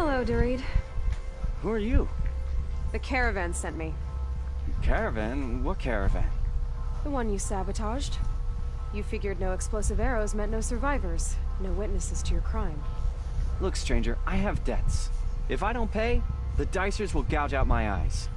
Hello, Dorit. Who are you? The caravan sent me. Caravan? What caravan? The one you sabotaged. You figured no explosive arrows meant no survivors, no witnesses to your crime. Look, stranger, I have debts. If I don't pay, the Dicers will gouge out my eyes.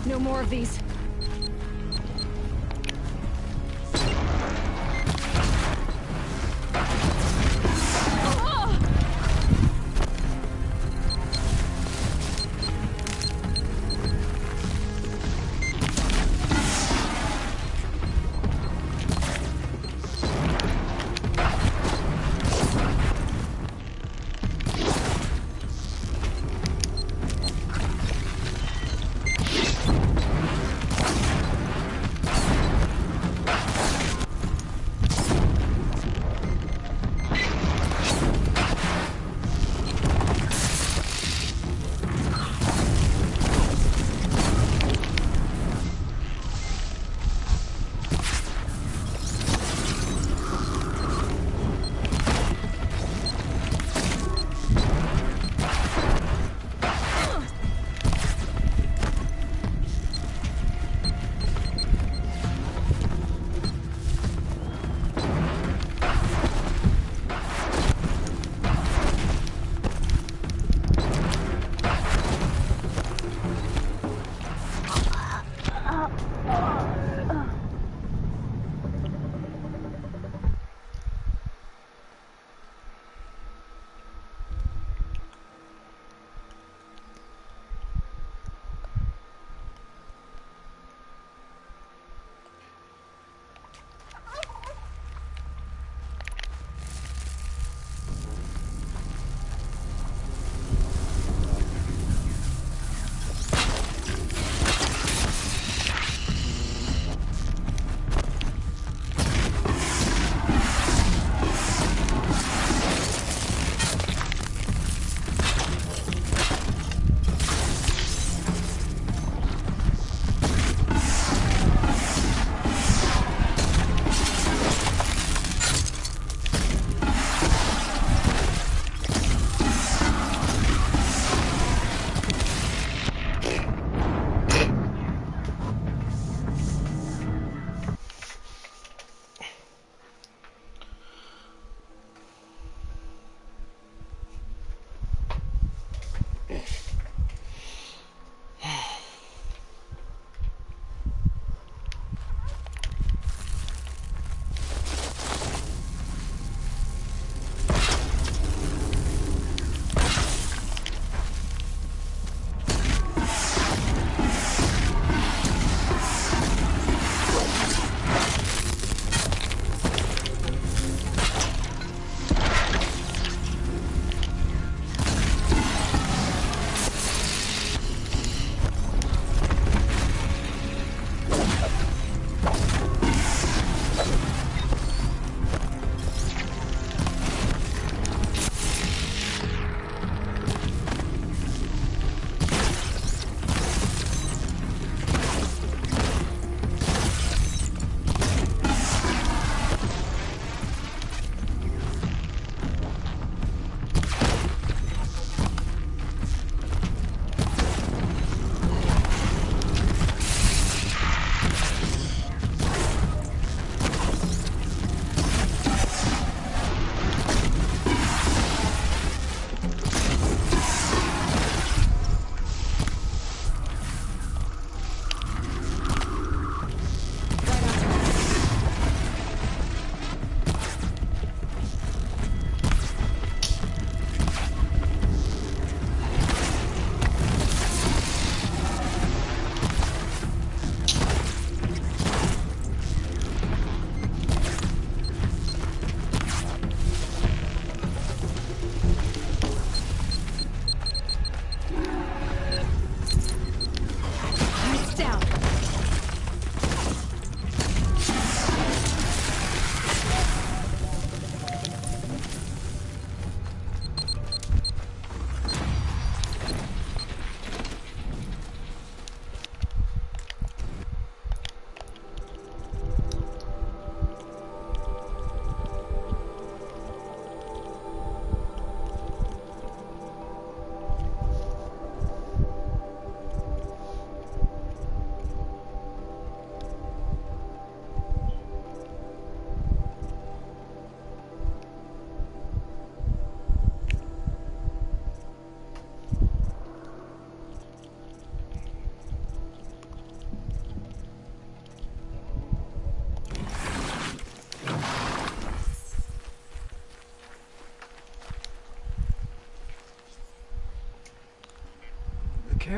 No more of these.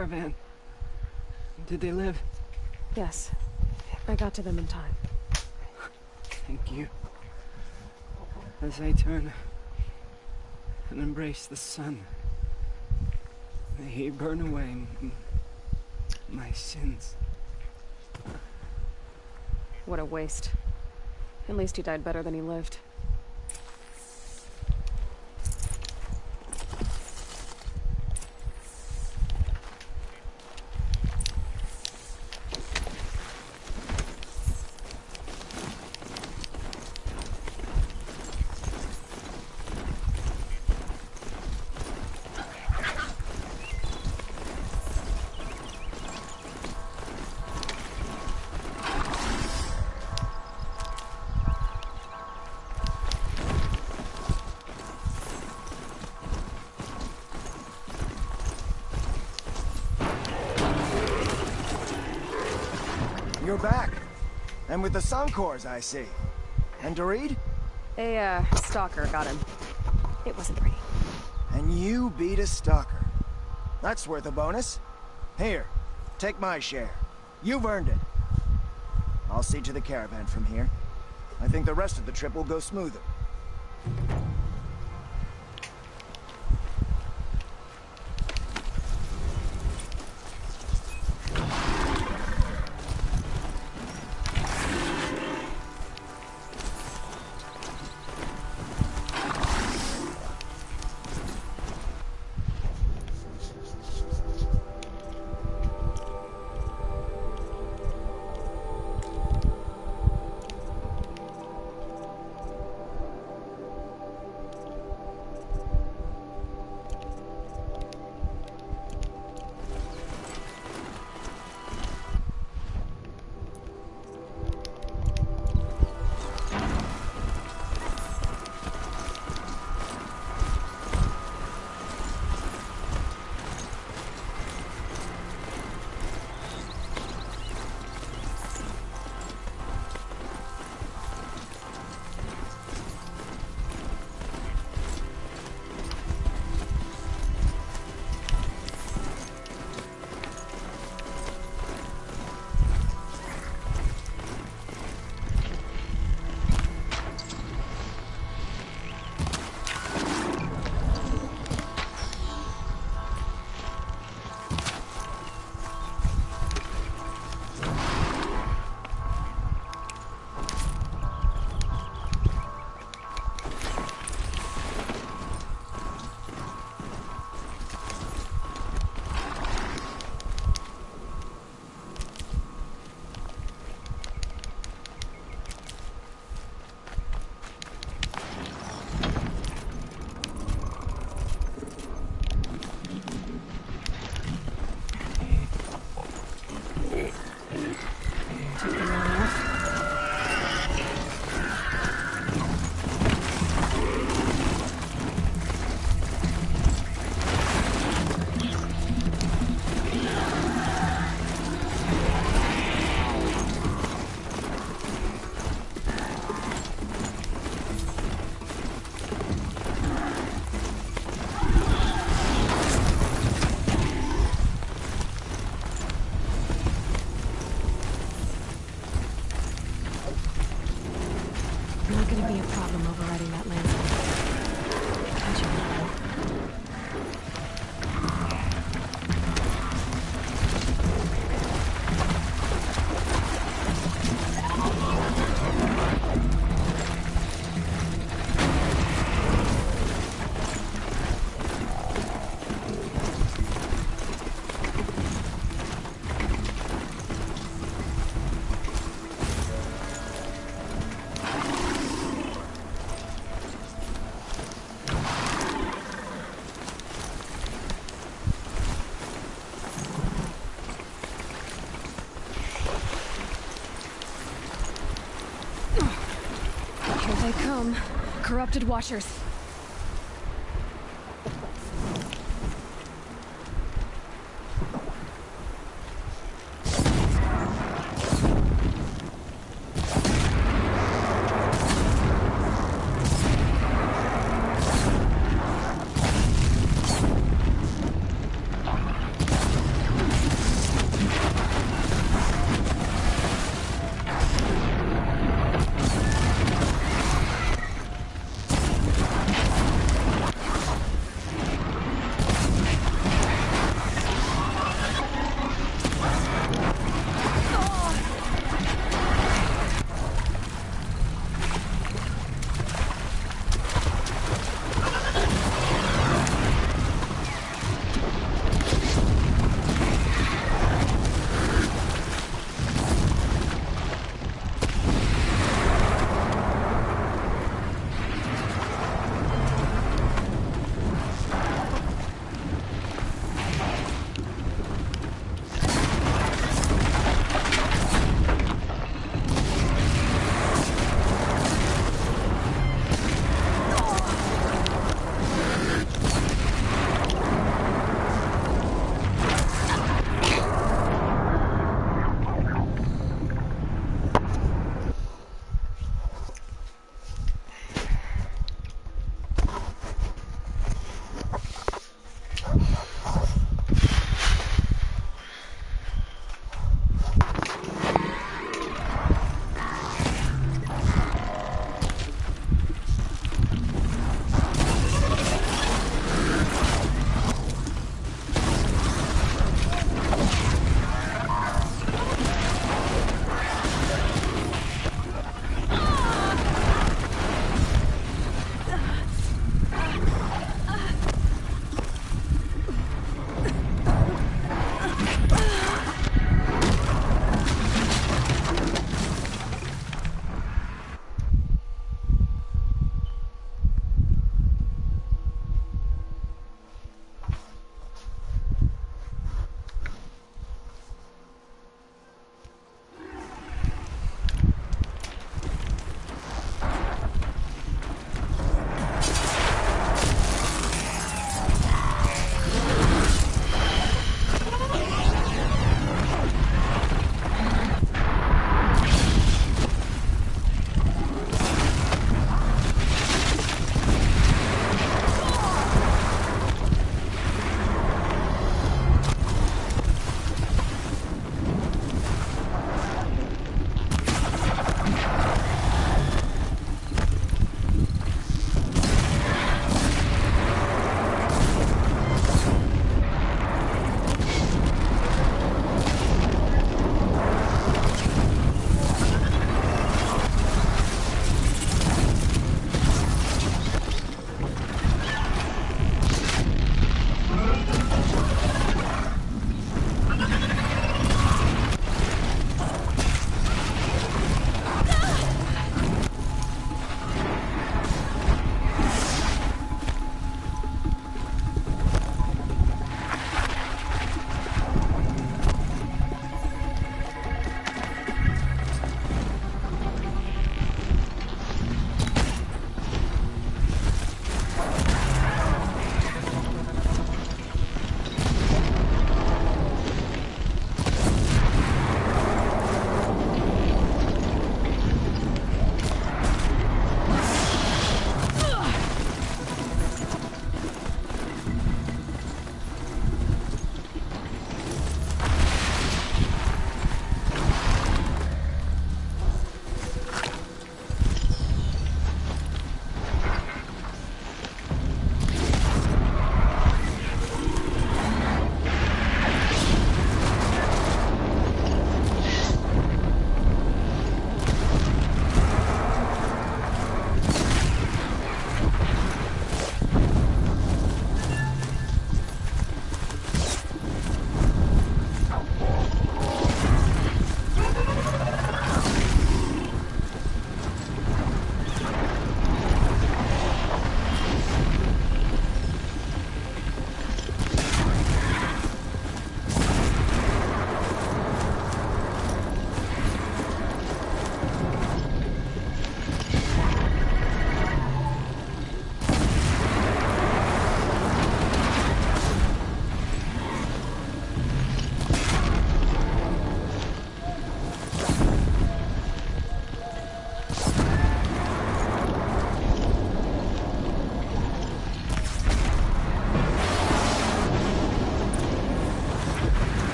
caravan. Did they live? Yes. I got to them in time. Thank you. As I turn and embrace the sun, may he burn away my sins. What a waste. At least he died better than he lived. You're back. And with the Suncors, I see. And Dorid? A, stalker got him. It wasn't pretty. And you beat a stalker. That's worth a bonus. Here, take my share. You've earned it. I'll see to the caravan from here. I think the rest of the trip will go smoother. Corrupted Watchers.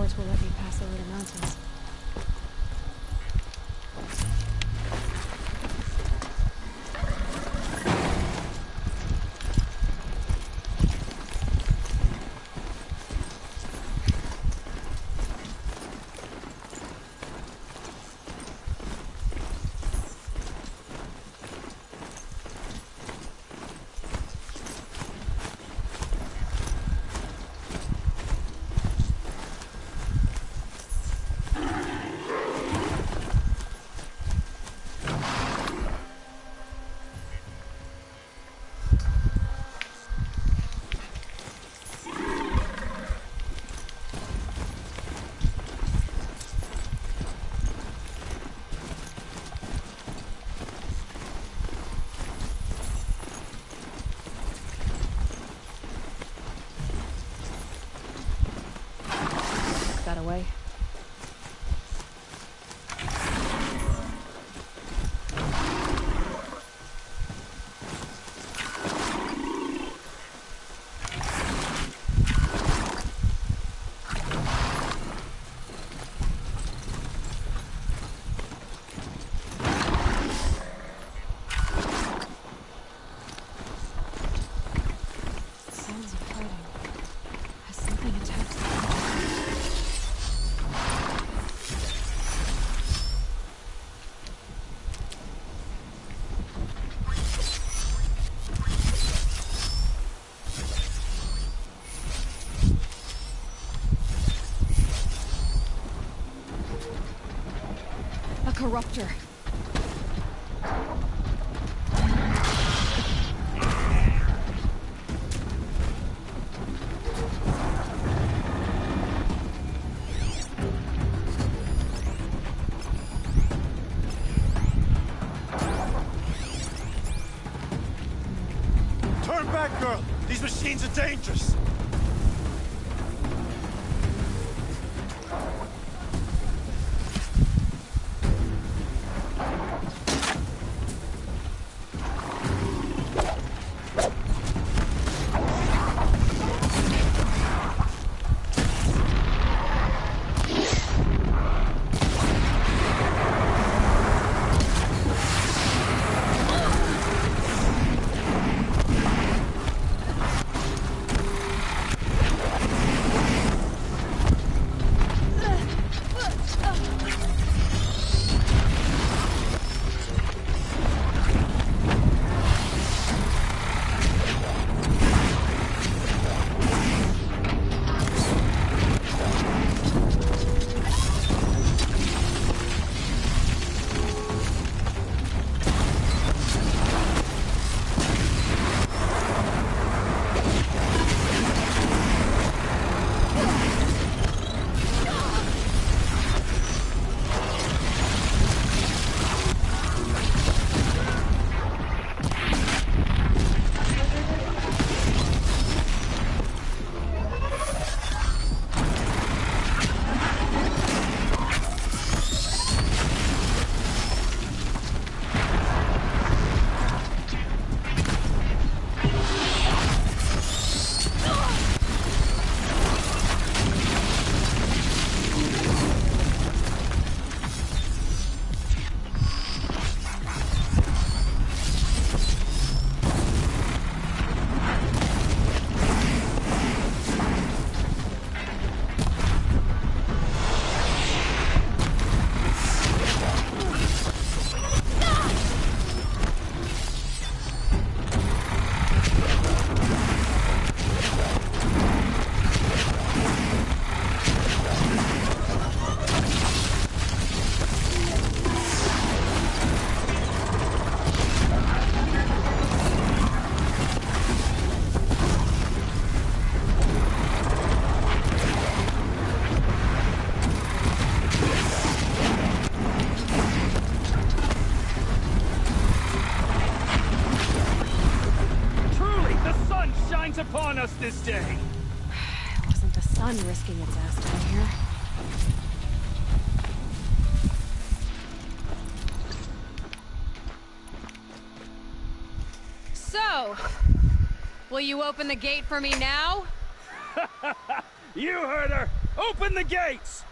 reports will let me pass over the mountains. Away. Sounds of fighting. Has something attacked the Corruptor. Turn back, girl! These machines are dangerous! Upon us this day. It wasn't the sun risking its ass down here. So, will you open the gate for me now? You heard her! Open the gates!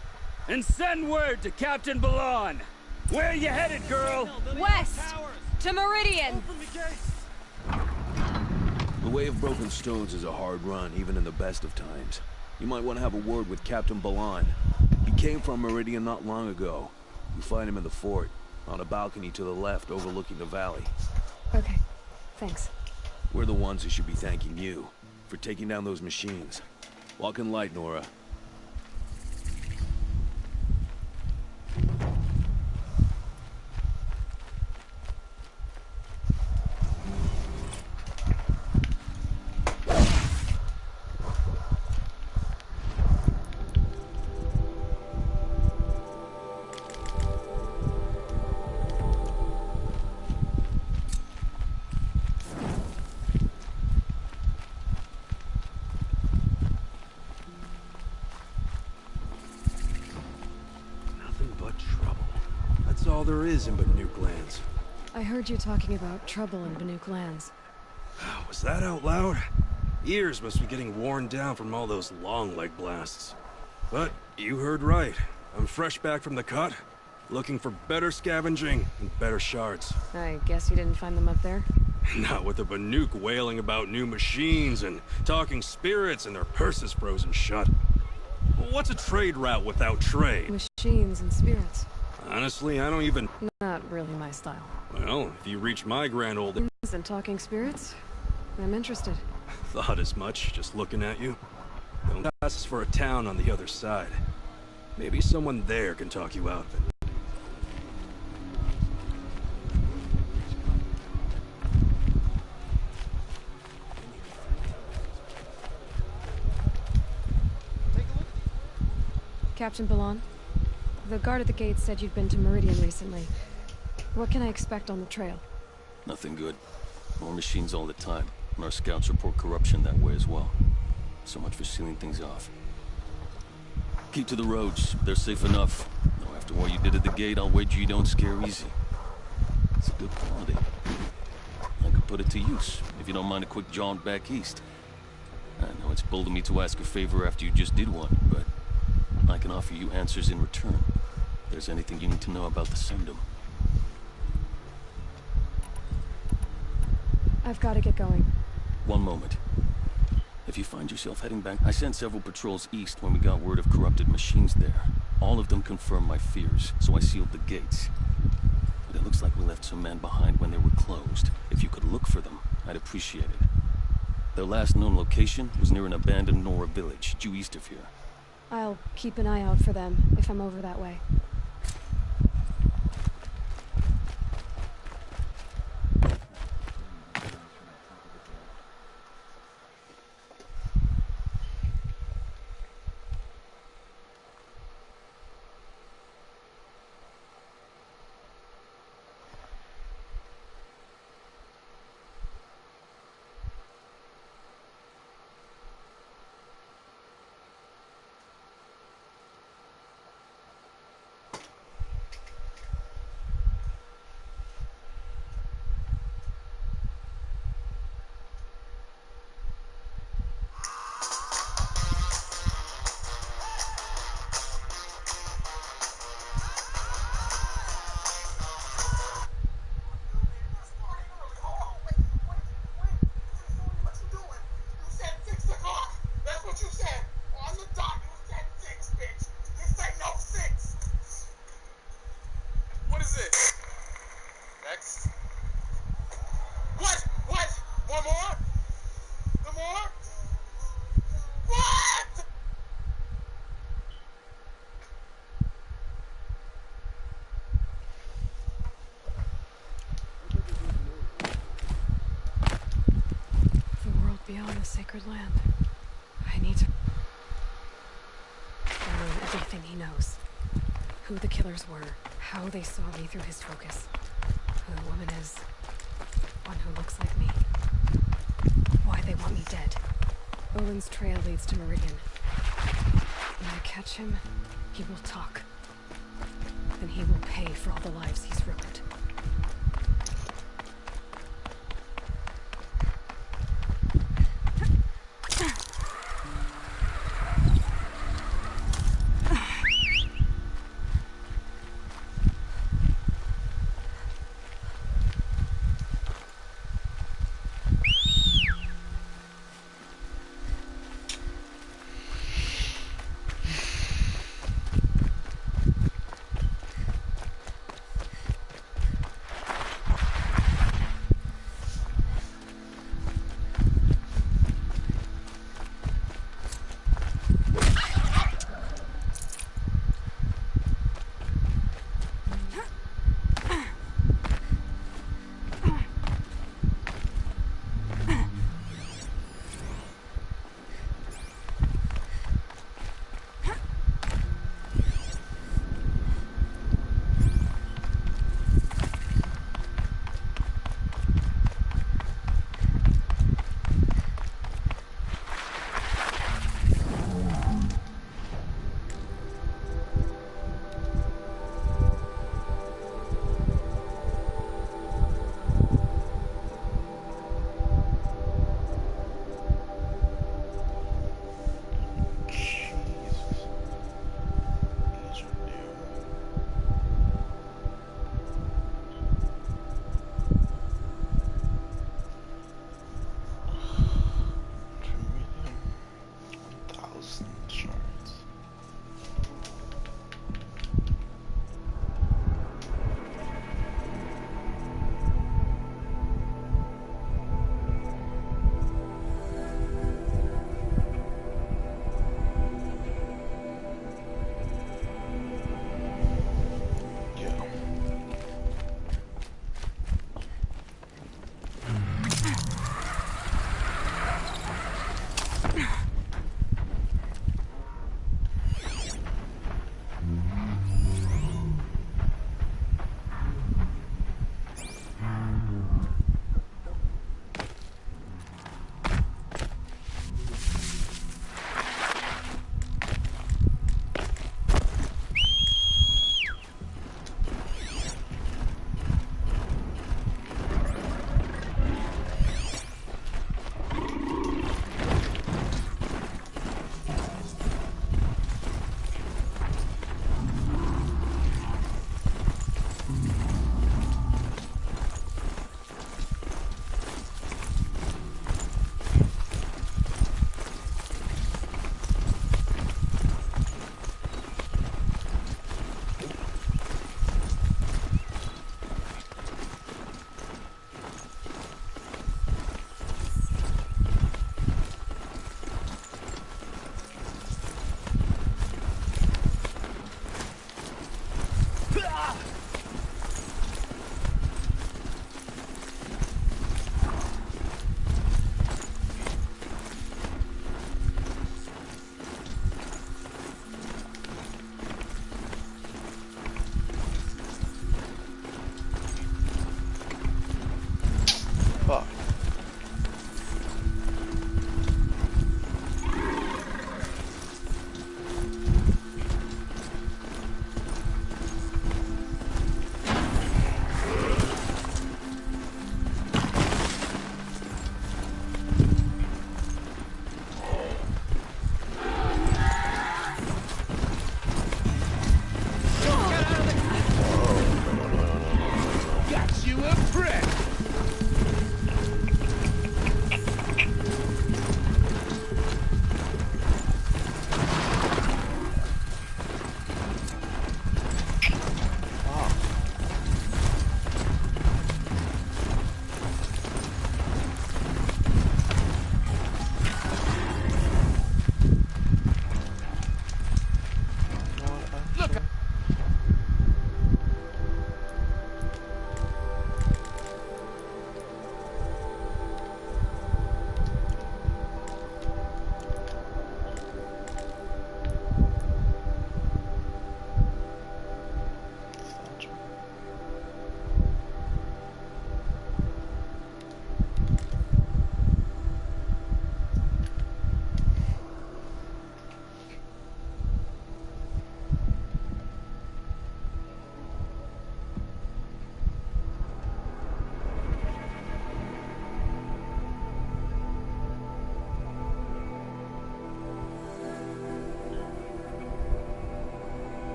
And send word to Captain Balan. Where you headed, girl? West! To Meridian! Open the gates! The Way of Broken Stones is a hard run, even in the best of times. You might want to have a word with Captain Balan. He came from Meridian not long ago. You find him in the fort, on a balcony to the left overlooking the valley. Okay, thanks. We're the ones who should be thanking you for taking down those machines. Walk in light, Nora. All there is in Banuk lands. I heard you talking about trouble in Banuk lands. Was that out loud? Ears must be getting worn down from all those long leg blasts. But you heard right. I'm fresh back from the cut, looking for better scavenging and better shards. I guess you didn't find them up there? Not with the Banuk wailing about new machines and talking spirits and their purses frozen shut. What's a trade route without trade? Machines and spirits. Honestly, I don't even... Not really my style. Well, if you reach my grand old... And talking spirits? I'm interested. Thought as much, just looking at you. Don't ask us for a town on the other side. Maybe someone there can talk you out of it. Captain Balan? The guard at the gate said you'd been to Meridian recently. What can I expect on the trail? Nothing good. More machines all the time, and our scouts report corruption that way as well. So much for sealing things off. Keep to the roads. They're safe enough. Though after what you did at the gate, I'll wager you don't scare easy. It's a good quality. I could put it to use, if you don't mind a quick jaunt back east. I know it's bold of me to ask a favor after you just did one, but I can offer you answers in return. If there's anything you need to know about the Sendum. I've got to get going. One moment. If you find yourself heading back, I sent several patrols east when we got word of corrupted machines there. All of them confirmed my fears, so I sealed the gates. But it looks like we left some men behind when they were closed. If you could look for them, I'd appreciate it. Their last known location was near an abandoned Nora village, due east of here. I'll keep an eye out for them if I'm over that way. Beyond the sacred land. I need to learn everything he knows. Who the killers were, how they saw me through his focus, who the woman is, one who looks like me, why they want me dead. Olin's trail leads to Meridian. When I catch him, he will talk. Then he will pay for all the lives he's ruined.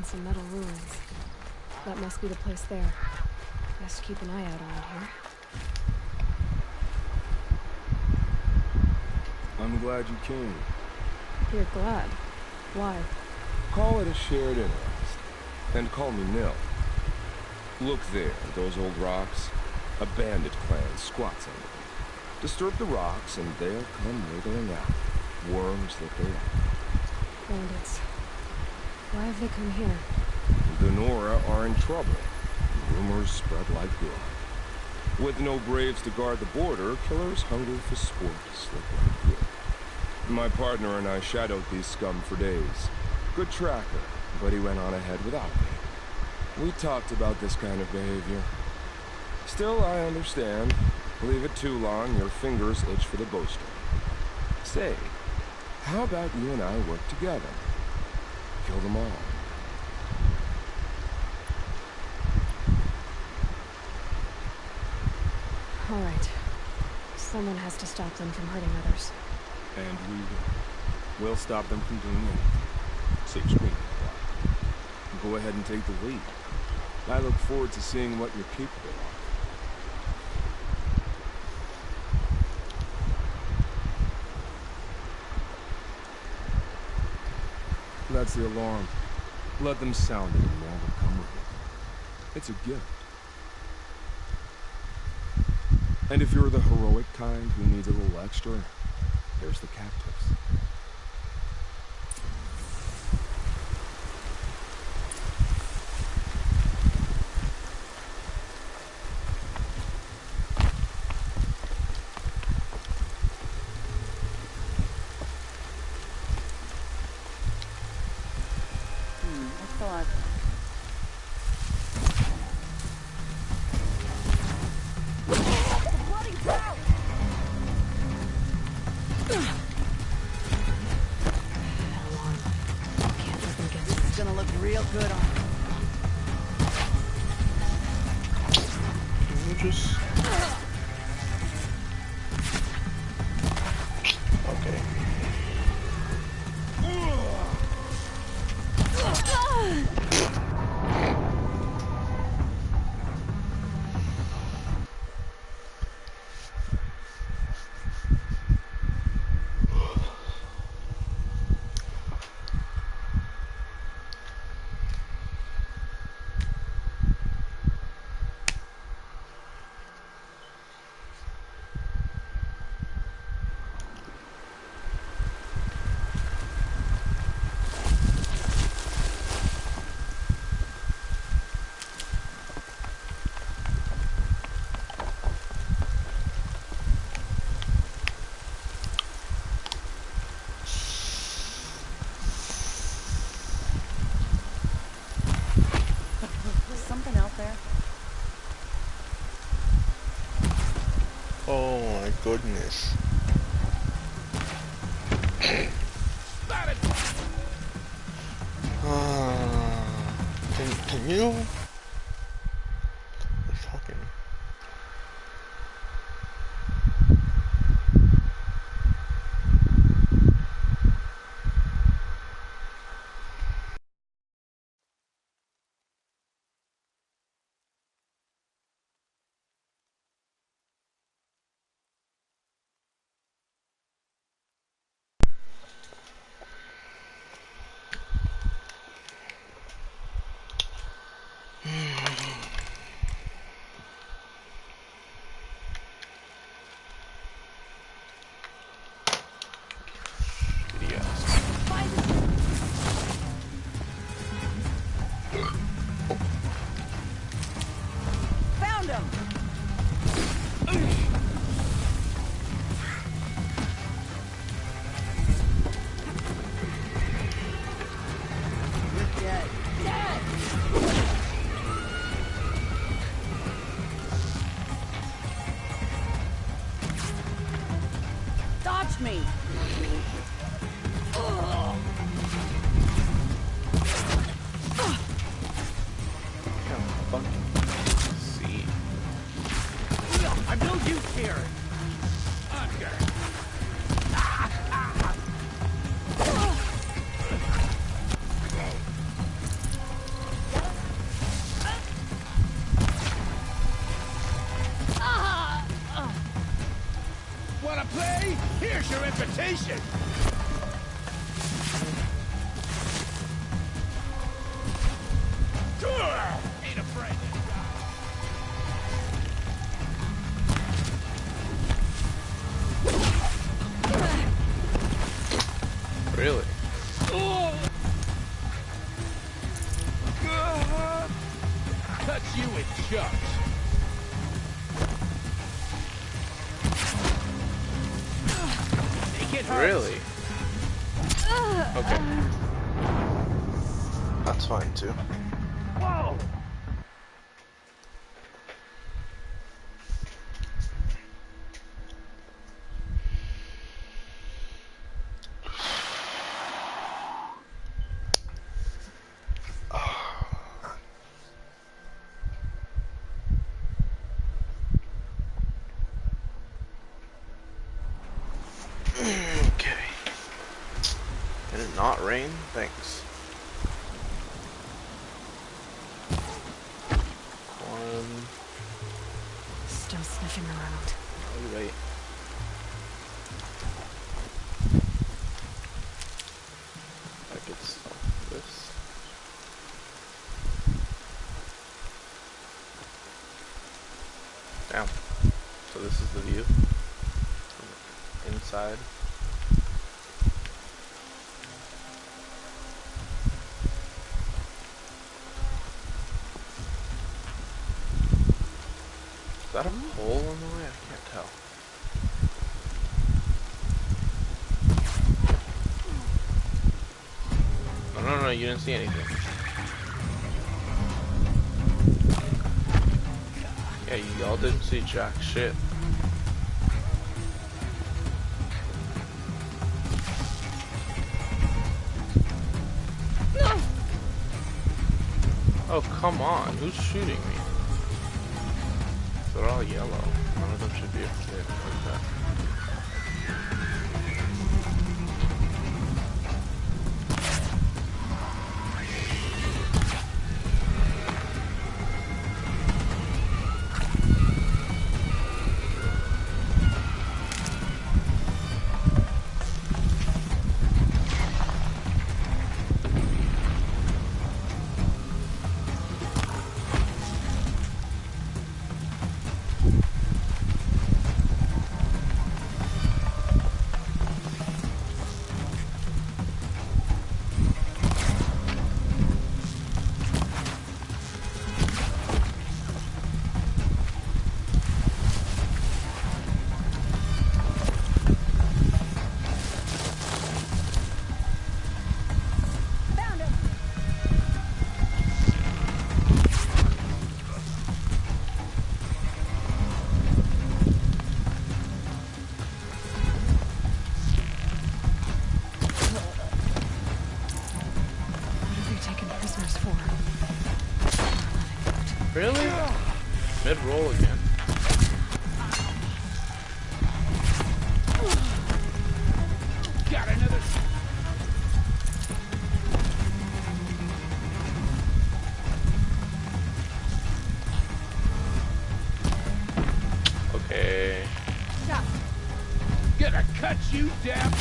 Some metal ruins. That must be the place there. Best keep an eye out around here. I'm glad you came. You're glad? Why? Call it a shared interest. And call me Nil. Look there, those old rocks. A bandit clan squats under them. Disturb the rocks and they'll come wriggling out. Worms that they are. Bandits. Why have they come here? The Nora are in trouble. Rumors spread like blood. With no braves to guard the border, killers hungry for sport slip right through. My partner and I shadowed these scum for days. Good tracker, but he went on ahead without me. We talked about this kind of behavior. Still, I understand. Leave it too long, your fingers itch for the bowstring. Say, how about you and I work together? Kill them all. All right. Someone has to stop them from hurting others. And we will. We'll stop them from doing anything. Save screen. Go ahead and take the lead. I look forward to seeing what you're capable of. That's the alarm. Let them sound it and more will come with it. It's a gift. And if you're the heroic kind who needs a little extra, there's the captives. goodness. Can you fucking Found him. You're dead. Dead. Dodged me. I'm no use here. Wanna play? Here's your invitation. Ain't afraid. really? Cut you in chunks. Make it hurt. Really? Okay. That's fine too. Whoa! Okay. Did it not rain? Thanks. Still sniffing around. Oh, wait. Like it's this. Damn. So this is the view. Inside. Is that a pole on the way? I can't tell. No, you didn't see anything. Yeah, y'all didn't see jack shit. Oh, come on. Who's shooting me? They're all yellow. None of them should be like that. Really? Mid-roll again. Got another. Okay. Gonna cut you down.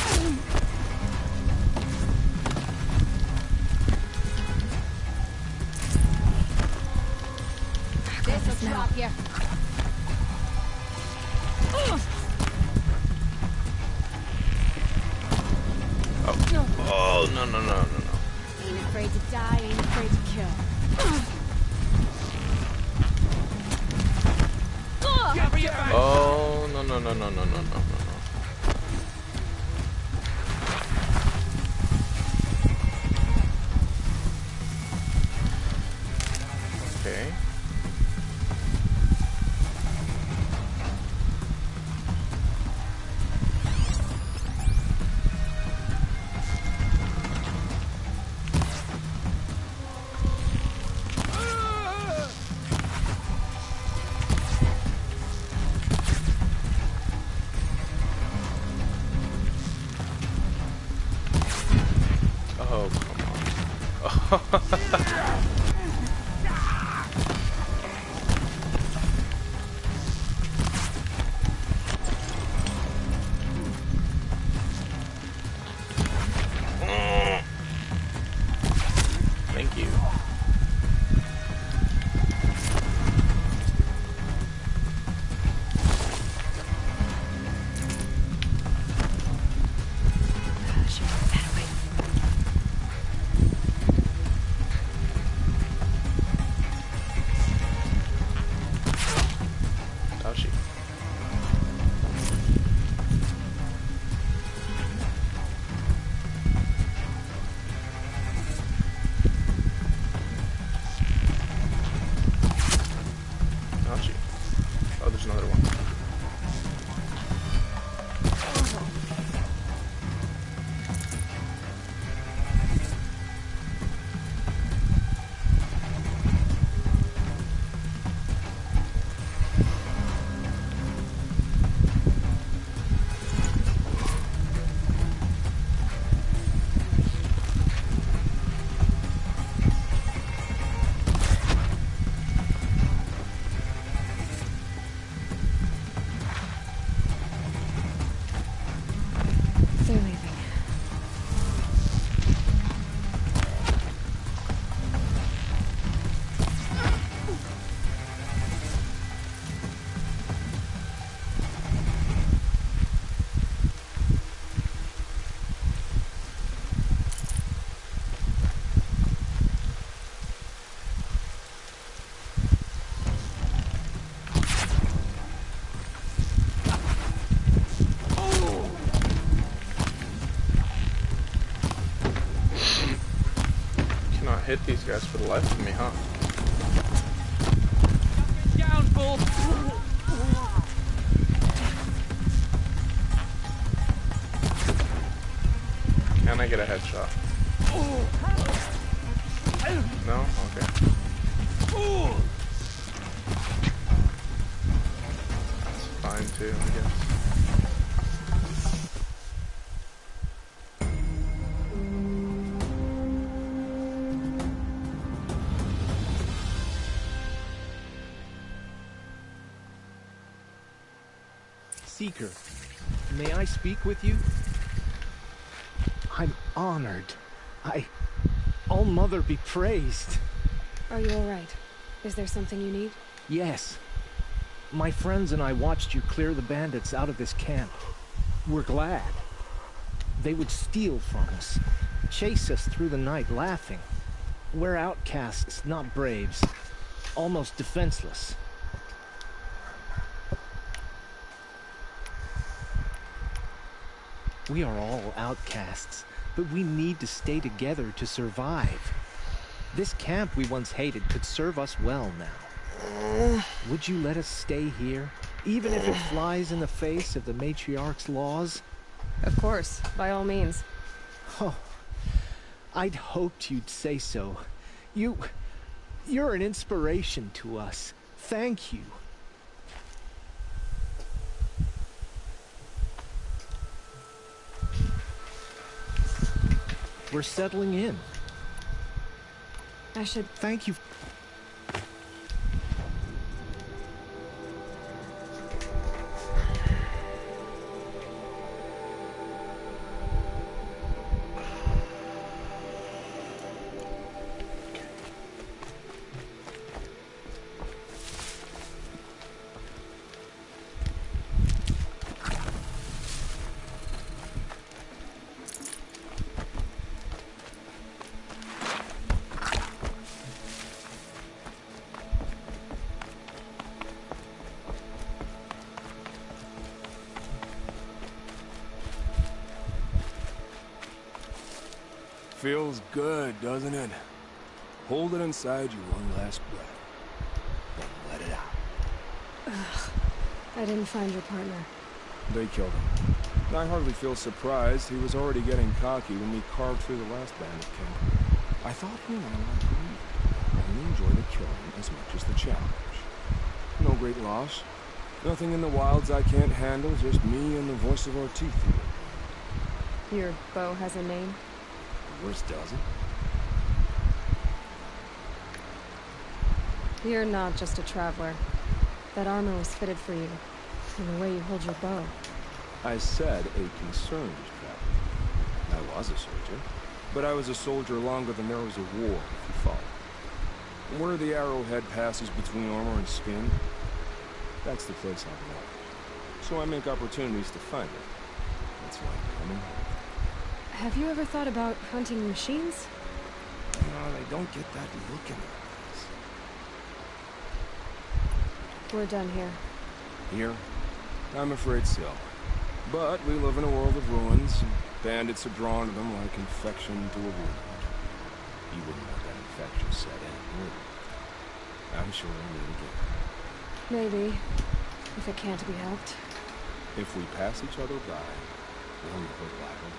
This'll drop you. Oh, no, no, no, no, no. Ain't afraid to die, ain't afraid to kill. Oh, no, no, no, no, no, no, no, no. Okay. Oh, come on. Thank you. How's she? How's she? Oh, there's another one. They're leaving. Cannot hit these guys for the life of me, huh? Down, bull. Can I get a headshot? No? Okay. That's fine too, I guess. Seeker, may I speak with you? I'm honored. All-Mother be praised. Are you alright? Is there something you need? Yes. My friends and I watched you clear the bandits out of this camp. We're glad. They would steal from us, chase us through the night laughing. We're outcasts, not braves. Almost defenseless. We are all outcasts, but we need to stay together to survive. This camp we once hated could serve us well now. Would you let us stay here, even if it flies in the face of the Matriarch's laws? Of course, by all means. Oh, I'd hoped you'd say so. You're an inspiration to us. Thank you. We're settling in. I should... Thank you. Feels good, doesn't it? Hold it inside you one last breath. Then let it out. Ugh. I didn't find your partner. They killed him. I hardly feel surprised. He was already getting cocky when we carved through the last bandit camp. I thought he and I might agree. I only enjoy the killing as much as the challenge. No great loss. Nothing in the wilds I can't handle, just me and the voice of our teeth. Your bow has a name? Yours doesn't. You're not just a traveler. That armor was fitted for you, and the way you hold your bow. I said a concerned traveler. I was a soldier, but I was a soldier longer than there was a war, if you follow. Where the arrowhead passes between armor and skin, that's the place I belong. So I make opportunities to find it. That's why I'm coming home. Have you ever thought about hunting machines? No, they don't get that look in their eyes. We're done here. Here? I'm afraid so. But we live in a world of ruins, and bandits are drawn to them like infection to a wound. You wouldn't let that infection set in, would you? I'm sure we'll meet again. Maybe, if it can't be helped. If we pass each other by, we'll never battle.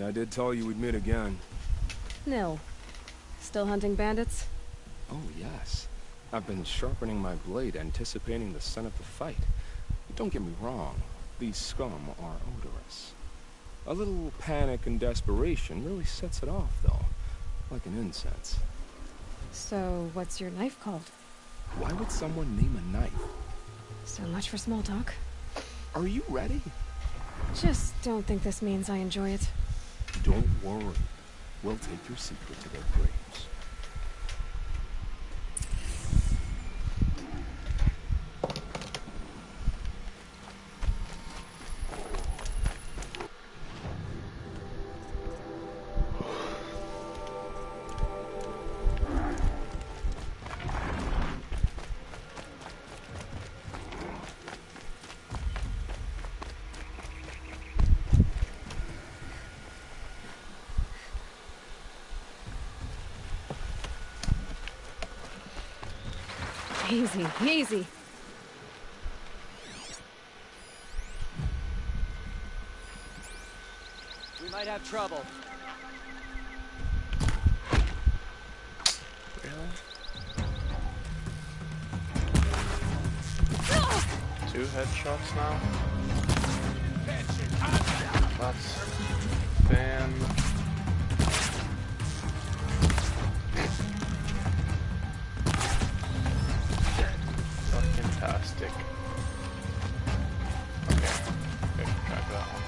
I did tell you we'd meet again. Nil. Still hunting bandits? Oh, yes. I've been sharpening my blade, anticipating the scent of the fight. Don't get me wrong. These scum are odorous. A little panic and desperation really sets it off, though. Like an incense. So, what's your knife called? Why would someone name a knife? So much for small talk. Are you ready? Just don't think this means I enjoy it. Don't worry. We'll take your secret to their graves. Easy, easy. We might have trouble. Really? 2 headshots now? That's fan. Fantastic. Okay. Okay, try that one.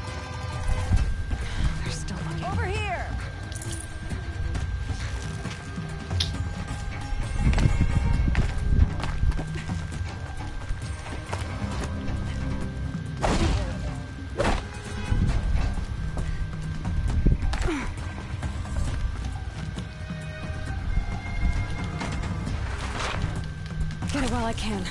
They're still looking. Over here! Get it while I can.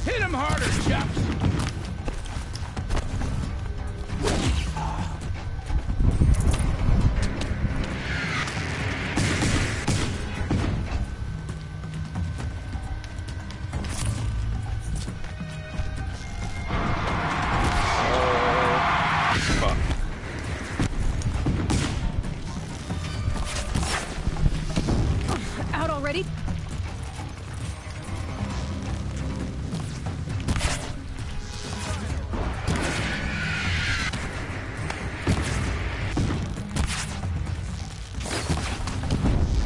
Hit him harder, chaps! Fuck. Out already?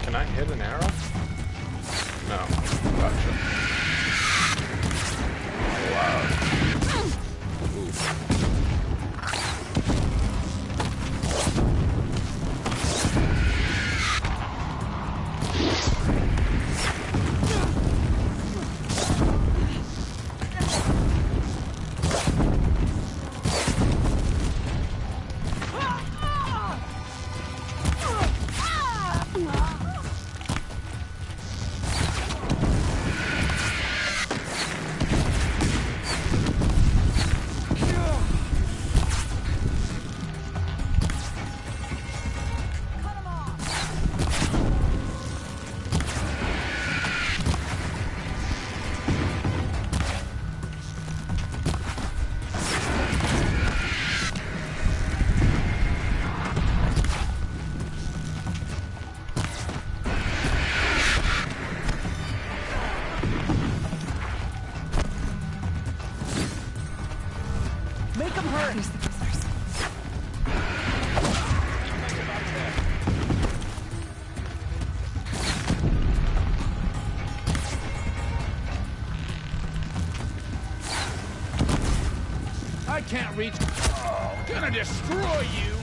Can I hit an arrow? No. Gotcha. Wow. Make them hurt. Here's the prisoners. I can't reach. Gonna destroy you!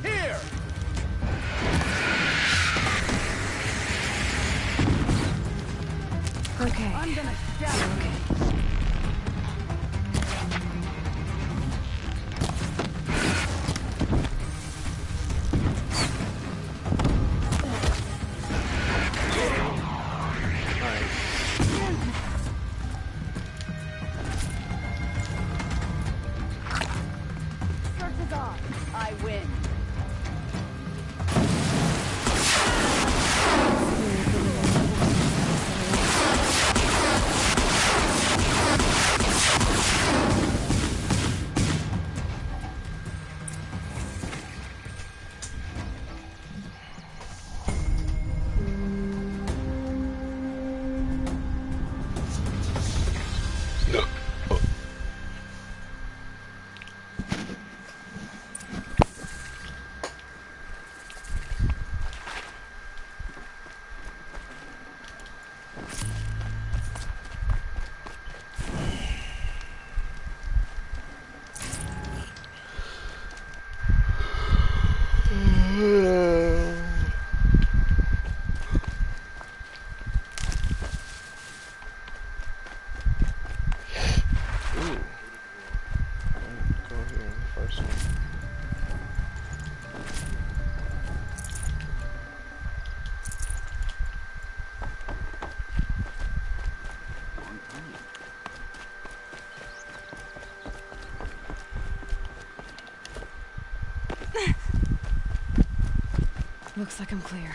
Here! Okay. I'm gonna stab Okay. Looks like I'm clear.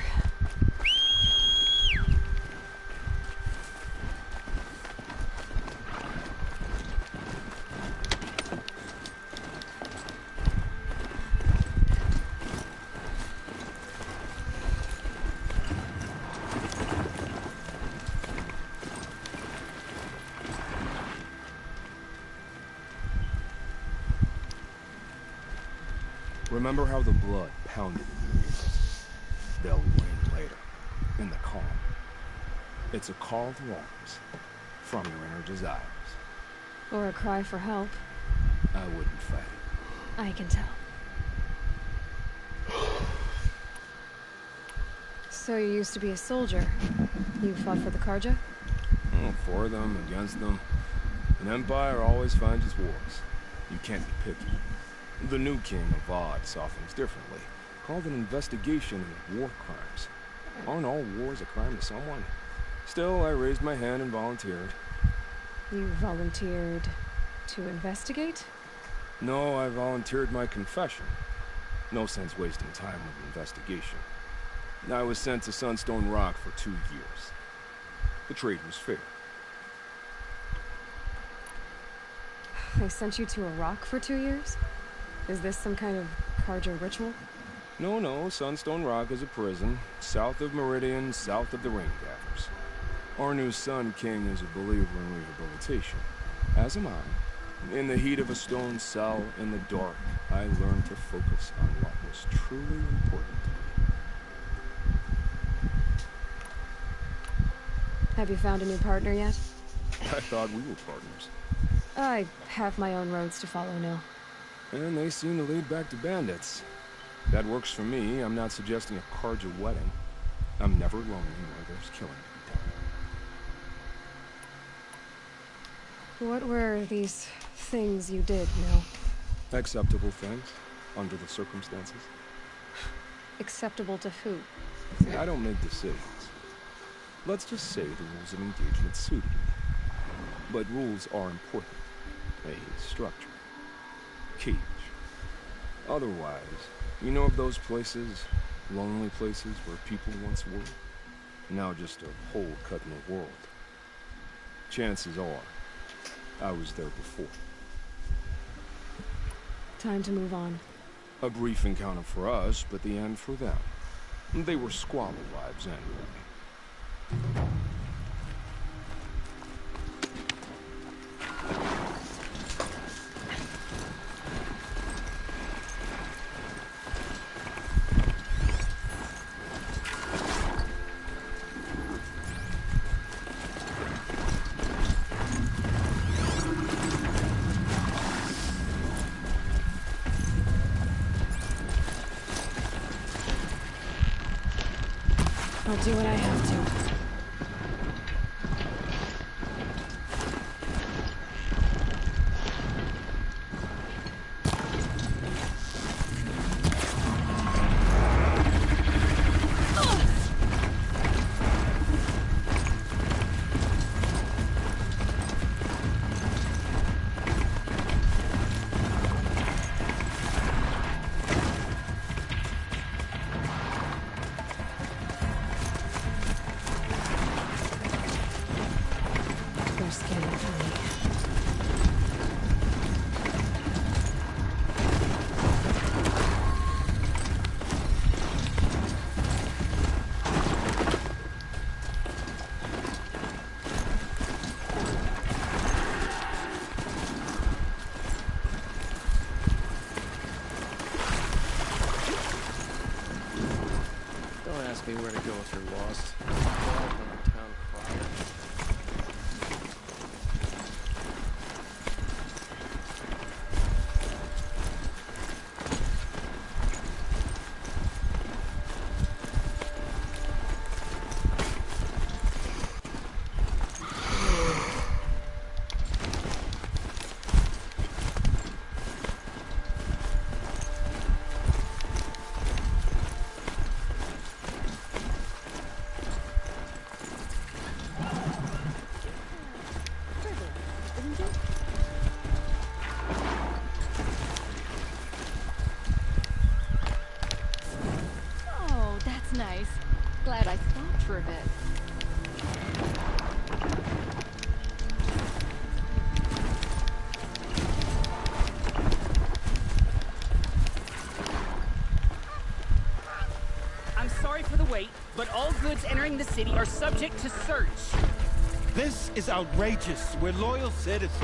Remember how the blood pounded in your ears? They'll ring later, in the calm. It's a call to arms, from your inner desires. Or a cry for help. I wouldn't fight it. I can tell. So you used to be a soldier. You fought for the Karja? Oh, for them, against them. An empire always finds its wars. You can't be picky. The new king of Avad saw things differently. Called an investigation into war crimes. Aren't all wars a crime to someone? Still, I raised my hand and volunteered. You volunteered to investigate? No, I volunteered my confession. No sense wasting time with investigation. I was sent to Sunstone Rock for 2 years. The trade was fair. They sent you to a rock for 2 years? Is this some kind of Karja ritual? No, Sunstone Rock is a prison, south of Meridian, south of the Raingatherers. Our new Sun King is a believer in rehabilitation, as am I. In the heat of a stone cell, in the dark, I learned to focus on what was truly important to me. Have you found a new partner yet? I thought we were partners. I have my own roads to follow now. And they seem to lead back to bandits. That works for me. I'm not suggesting a Karja wedding. I'm never lonely where there's killing to be done. What were these things you did, Mill? Acceptable things, under the circumstances. Acceptable to who? I don't make decisions. Let's just say the rules of engagement suited me. But rules are important. A structure. Cage. Otherwise, you know of those places, lonely places where people once were? Now just a hole cut in the world. Chances are, I was there before. Time to move on. A brief encounter for us, but the end for them. They were squalor lives anyway. I'll do what I have to. entering the city are subject to search. This is outrageous. We're loyal citizens.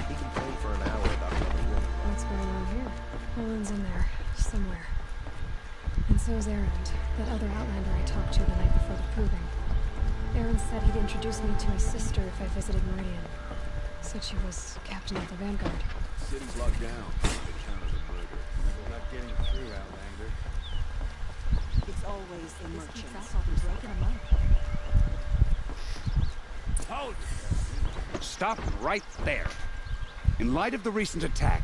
He can play for an hour without another woman. What's going on here? Owen's in there, somewhere. And so is Erend, that other Outlander I talked to the night before the proving. Erend said he'd introduce me to his sister if I visited Meridian. Said she was captain of the Vanguard. The city's locked down on account of the murder. We're not getting through, Outlander. It's always the merchants. Hold it. Stop right there. In light of the recent attack,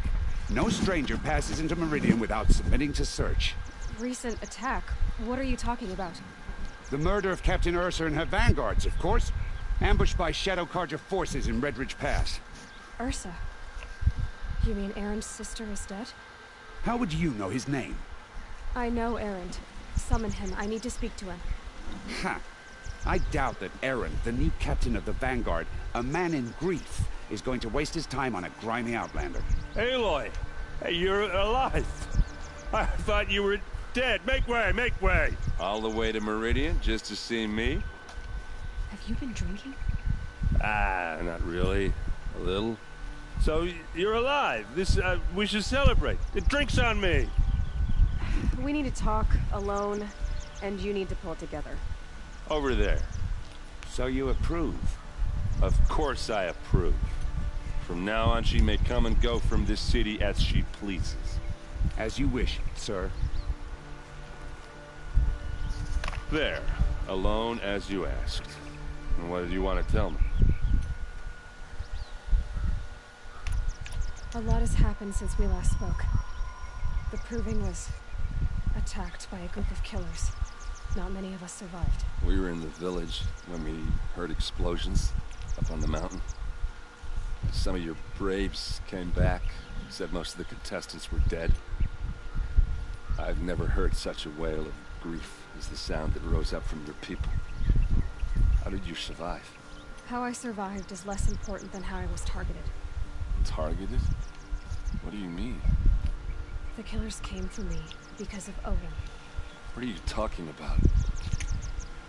no stranger passes into Meridian without submitting to search. Recent attack? What are you talking about? The murder of Captain Ursa and her vanguards, of course. Ambushed by Shadow Carja forces in Redridge Pass. Ursa? You mean Erend's sister is dead? How would you know his name? I know Erend. Summon him. I need to speak to him. Ha! I doubt that Erend, the new captain of the Vanguard, a man in grief, is going to waste his time on a grimy Outlander. Aloy! Hey, you're alive! I thought you were dead. Make way, make way! All the way to Meridian just to see me? Have you been drinking? Ah, not really. A little. So, you're alive. We should celebrate. The drink's on me! We need to talk, alone, and you need to pull it together. Over there. So you approve? Of course I approve. From now on, she may come and go from this city as she pleases. As you wish, sir. There. Alone as you asked. And what did you want to tell me? A lot has happened since we last spoke. The Proving was attacked by a group of killers. Not many of us survived. We were in the village when we heard explosions up on the mountain. Some of your braves came back, said most of the contestants were dead. I've never heard such a wail of grief as the sound that rose up from your people. How did you survive? How I survived is less important than how I was targeted. Targeted? What do you mean? The killers came for me because of Owen. What are you talking about?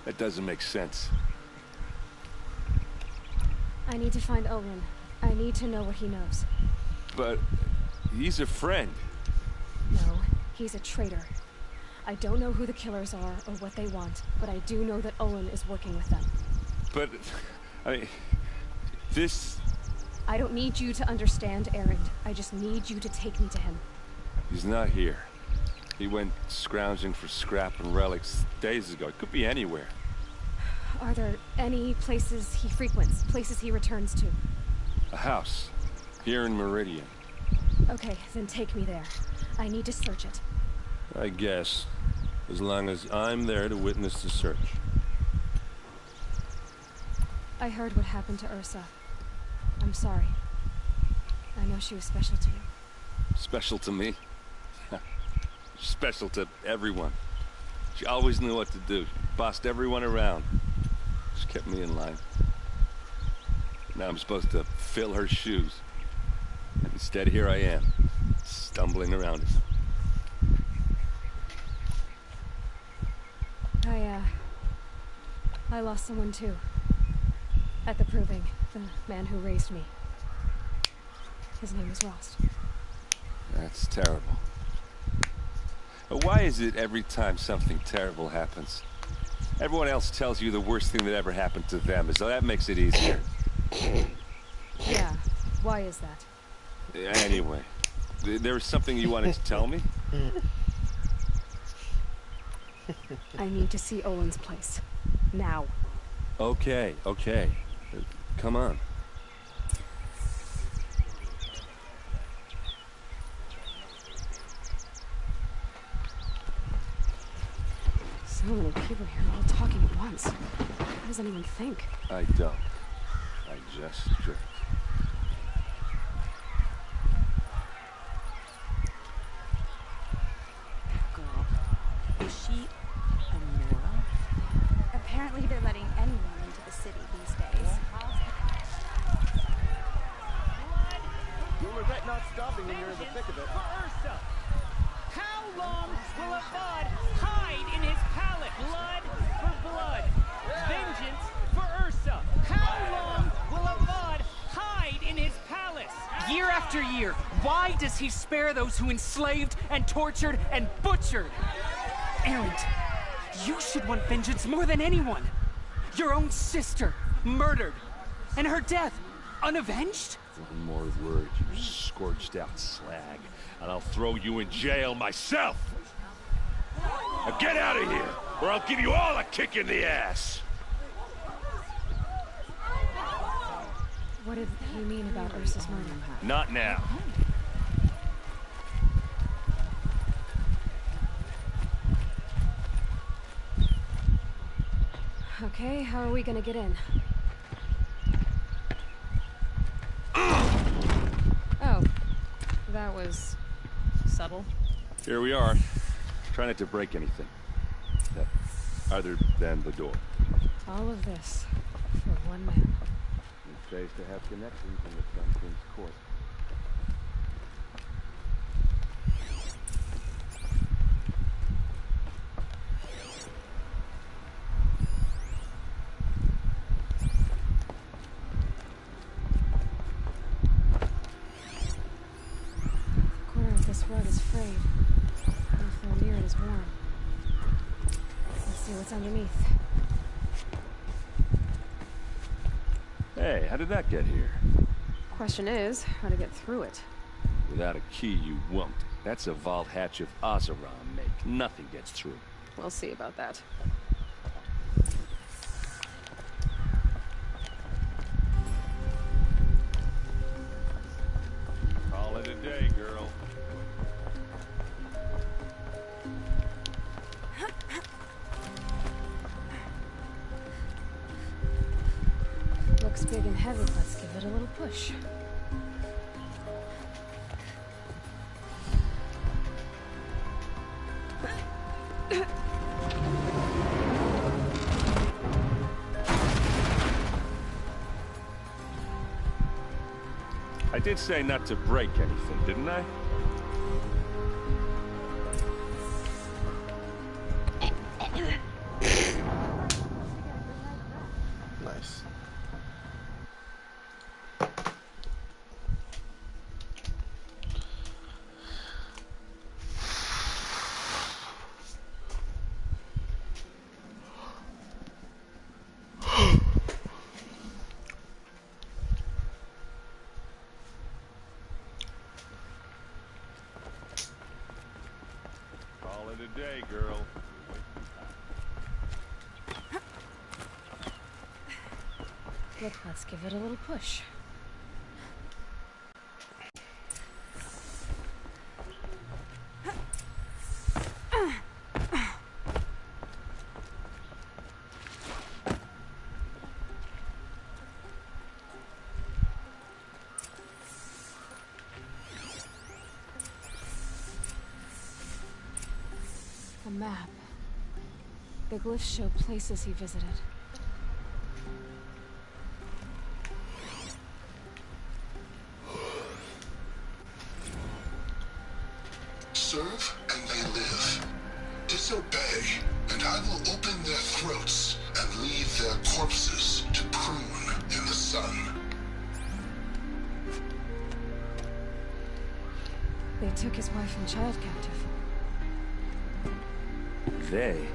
That doesn't make sense. I need to find Owen. I need to know what he knows. But he's a friend. No, he's a traitor. I don't know who the killers are or what they want, but I do know that Owen is working with them. But, I mean, this... I don't need you to understand, Erend. I just need you to take me to him. He's not here. He went scrounging for scrap and relics days ago. It could be anywhere. Are there any places he frequents, places he returns to? A house. Here in Meridian. Okay, then take me there. I need to search it. I guess. As long as I'm there to witness the search. I heard what happened to Ursa. I'm sorry. I know she was special to you. Special to me? Special to everyone. She always knew what to do. She bossed everyone around. She kept me in line. Now I'm supposed to fill her shoes. And instead, here I am, stumbling around it. I lost someone too. At the Proving, the man who raised me. His name was Rost. That's terrible. But why is it every time something terrible happens, everyone else tells you the worst thing that ever happened to them, as though that makes it easier? Yeah, why is that? Anyway, there was something you wanted to tell me? I need to see Owen's place. Now. Okay. Come on. So many people here all talking at once. How does anyone think? I don't. I just drink. Girl, is she a Nora? Apparently they're letting anyone into the city these days. You'll regret not stopping when you're in the thick of it. Ursa! How long will a bud hide in his palate? Blood for blood. after year, why does he spare those who enslaved and tortured and butchered? Erend, you should want vengeance more than anyone. Your own sister, murdered, and her death, unavenged? One more word, you scorched out slag, and I'll throw you in jail myself! Now get out of here, or I'll give you all a kick in the ass! What did he mean about Ursa's murder? Not now. Okay, how are we gonna get in? Oh, that was subtle. Here we are. Try not to break anything. Other than the door. All of this for one man. It pays to have connections in the Sun King's court. The corner of this rug is frayed. The floor near it is warm. Let's see what's underneath. Hey, how did that get here? Question is, how to get through it. Without a key, you won't. That's a vault hatch of Oseram make. Nothing gets through. We'll see about that. Call it a day, girl. Looks big and heavy. Let's give it a little push. I did say not to break anything, didn't I? Nice. Call it a day, girl. Look, let's give it a little push. A map. The glyphs show places he visited. Serve and they live. Disobey, and I will open their throats and leave their corpses to prune in the sun. They took his wife and child captive. They?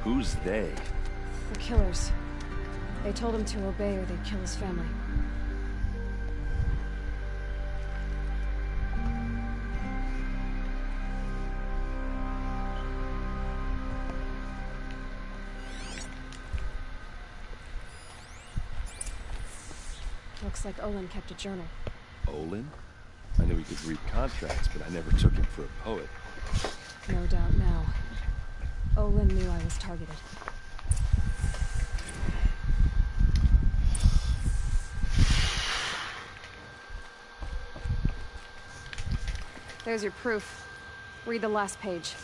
Who's they? The killers. They told him to obey or they'd kill his family. Looks like Olin kept a journal. Olin? I knew he could read contracts, but I never took him for a poet. No doubt now. Olin knew I was targeted. There's your proof. Read the last page.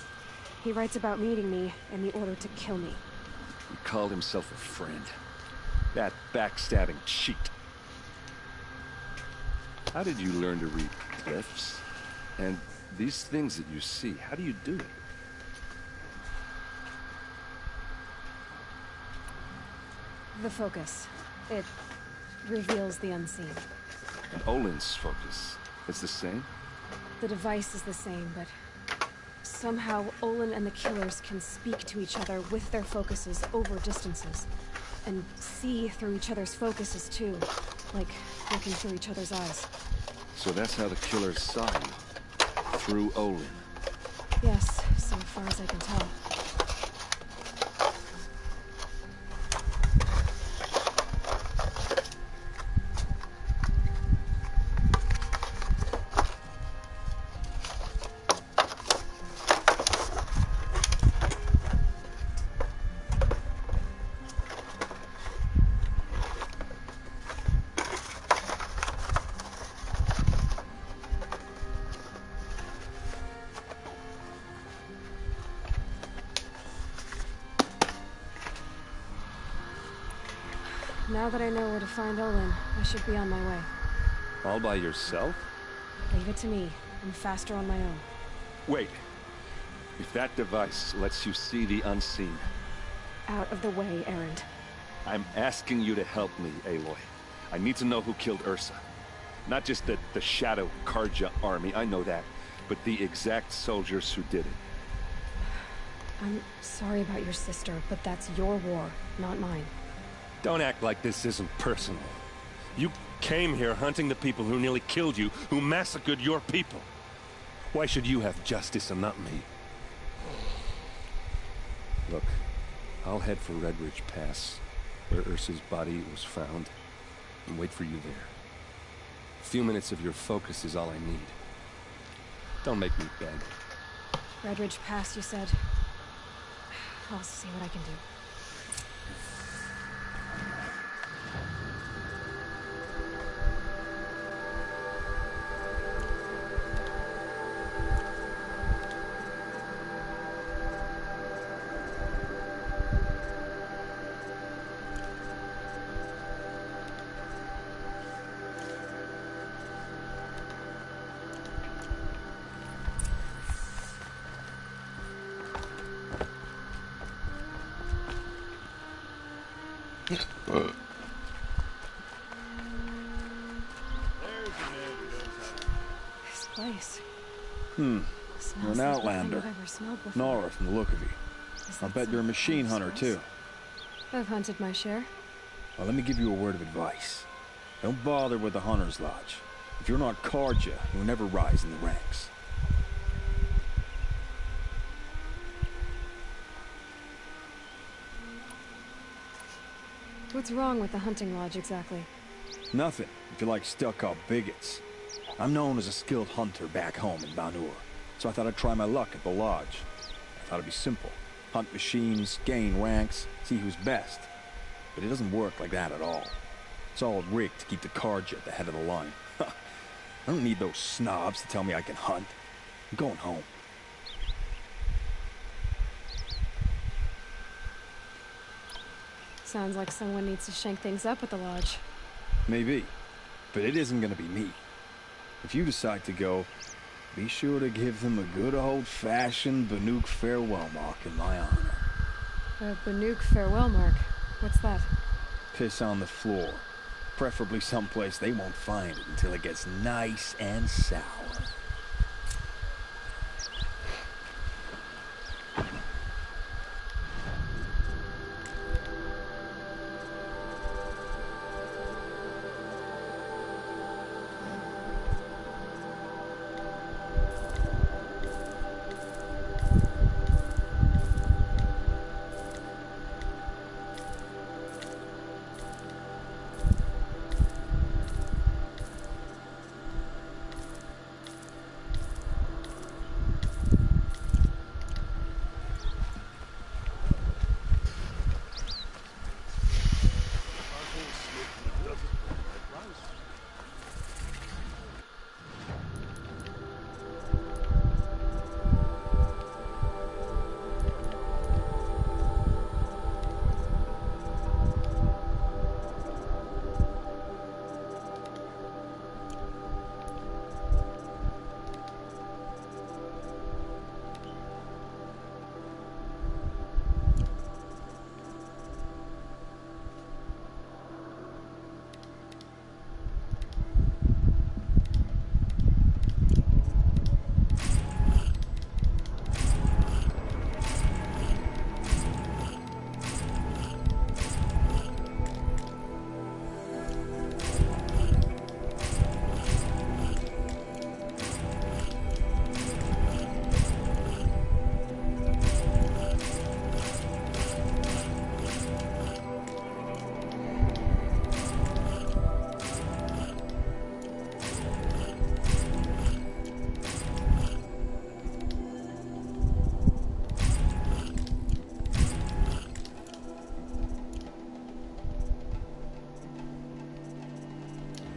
He writes about meeting me and the order to kill me. He called himself a friend. That backstabbing cheat. How did you learn to read glyphs? And these things that you see, how do you do it? The focus. It reveals the unseen. Olin's focus. It's the same? The device is the same, but somehow Olin and the killers can speak to each other with their focuses over distances. And see through each other's focuses too. Like looking through each other's eyes. So that's how the killers saw you. Through Olin. Yes, so far as I can tell. Now that I know where to find Olin, I should be on my way. All by yourself? Leave it to me. I'm faster on my own. Wait. If that device lets you see the unseen... Out of the way, Erend. I'm asking you to help me, Aloy. I need to know who killed Ursa. Not just the Shadow Carja army, I know that. But the exact soldiers who did it. I'm sorry about your sister, but that's your war, not mine. Don't act like this isn't personal. You came here hunting the people who nearly killed you, who massacred your people. Why should you have justice and not me? Look, I'll head for Redridge Pass, where Ursa's body was found, and wait for you there. A few minutes of your focus is all I need. Don't make me beg. Redridge Pass, you said? I'll see what I can do. This place. You're Smells an like outlander. nothing I've ever smelled before. Nora from the look of you. Is I'll that bet you're a some machine kind of hunter, spice? too. I've hunted my share. Well, let me give you a word of advice. Don't bother with the Hunter's Lodge. If you're not Carja, you'll never rise in the ranks. What's wrong with the hunting lodge exactly? Nothing, if you like stuck-up bigots. I'm known as a skilled hunter back home in Banur, so I thought I'd try my luck at the lodge. I thought it'd be simple. Hunt machines, gain ranks, see who's best. But it doesn't work like that at all. It's all rigged to keep the Carja at the head of the line. I don't need those snobs to tell me I can hunt. I'm going home. Sounds like someone needs to shake things up at the lodge. Maybe, but it isn't gonna be me. If you decide to go, be sure to give them a good old-fashioned Banuk farewell mark in my honor. A Banuk farewell mark? What's that? Piss on the floor. Preferably someplace they won't find it until it gets nice and sour.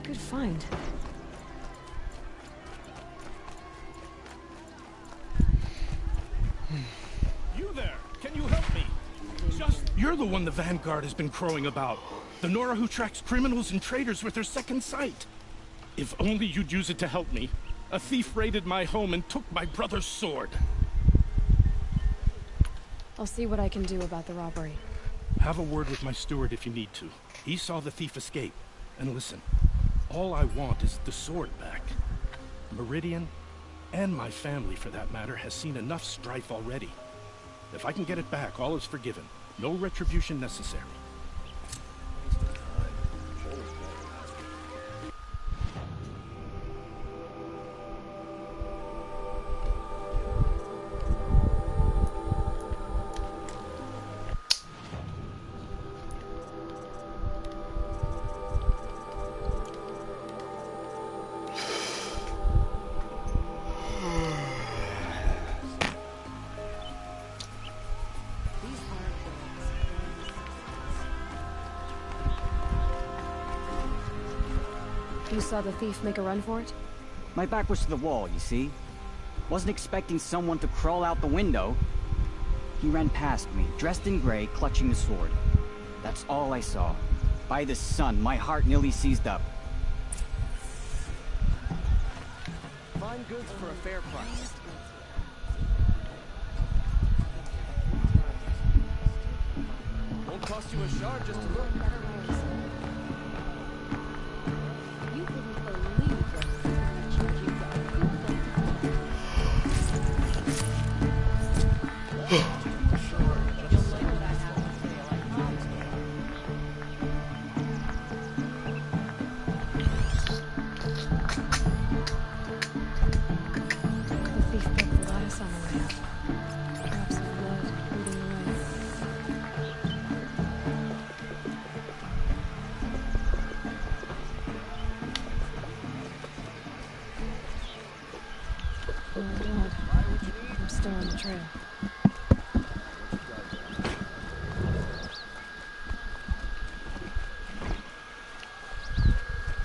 Good find. You there! Can you help me? You're the one the Vanguard has been crowing about. The Nora who tracks criminals and traitors with her second sight. If only you'd use it to help me. A thief raided my home and took my brother's sword. I'll see what I can do about the robbery. Have a word with my steward if you need to. He saw the thief escape. And listen, all I want is the sword back. Meridian, and my family for that matter, has seen enough strife already. If I can get it back, all is forgiven. No retribution necessary. You saw the thief make a run for it? My back was to the wall, you see? Wasn't expecting someone to crawl out the window. He ran past me, dressed in gray, clutching the sword. That's all I saw. By the sun, my heart nearly seized up. Find goods for a fair price. Won't cost you a shard just to look.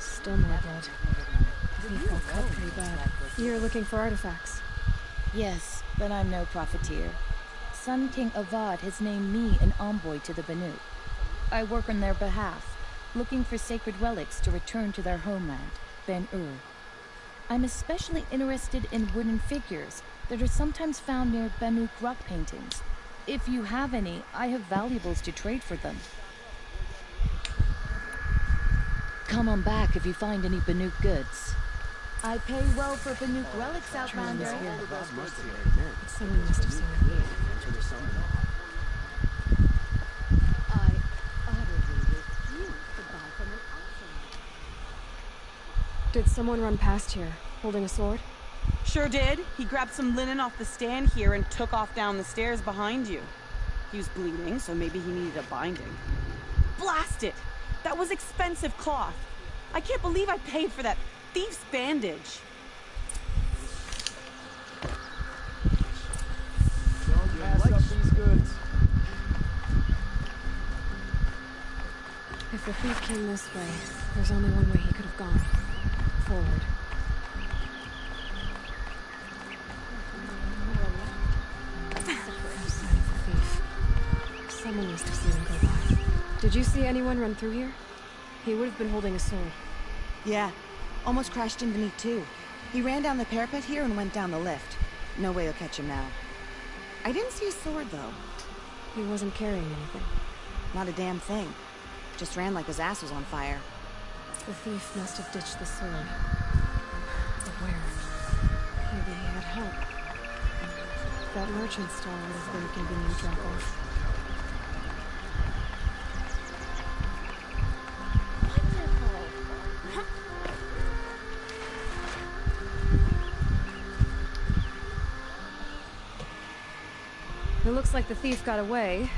Still more blood. The thief got cut pretty bad. You're looking for artifacts? Yes, but I'm no profiteer. Sun King Avad has named me an envoy to the Banuk. I work on their behalf, looking for sacred relics to return to their homeland, Ben-Ur. I'm especially interested in wooden figures that are sometimes found near Banuk rock paintings. If you have any, I have valuables to trade for them. Come on back if you find any Banuk goods. I pay well for Banuk relics, Outlander. Someone must have seen it. I utterly refuse to buy from an outsider. Did someone run past here, holding a sword? Sure did. He grabbed some linen off the stand here and took off down the stairs behind you. He was bleeding, so maybe he needed a binding. Blast it! That was expensive cloth. I can't believe I paid for that thief's bandage. Don't pass up these goods. If the thief came this way, there's only one way he could have gone. Forward. No sign of the thief. Someone must have seen him go by. Did you see anyone run through here? He would have been holding a sword. Yeah. Almost crashed into me, too. He ran down the parapet here and went down the lift. No way you'll catch him now. I didn't see a sword, though. He wasn't carrying anything. Not a damn thing. Just ran like his ass was on fire. The thief must have ditched the sword. But where? Maybe he had help. That merchant stall would have been a convenient drop-off. It looks like the thief got away,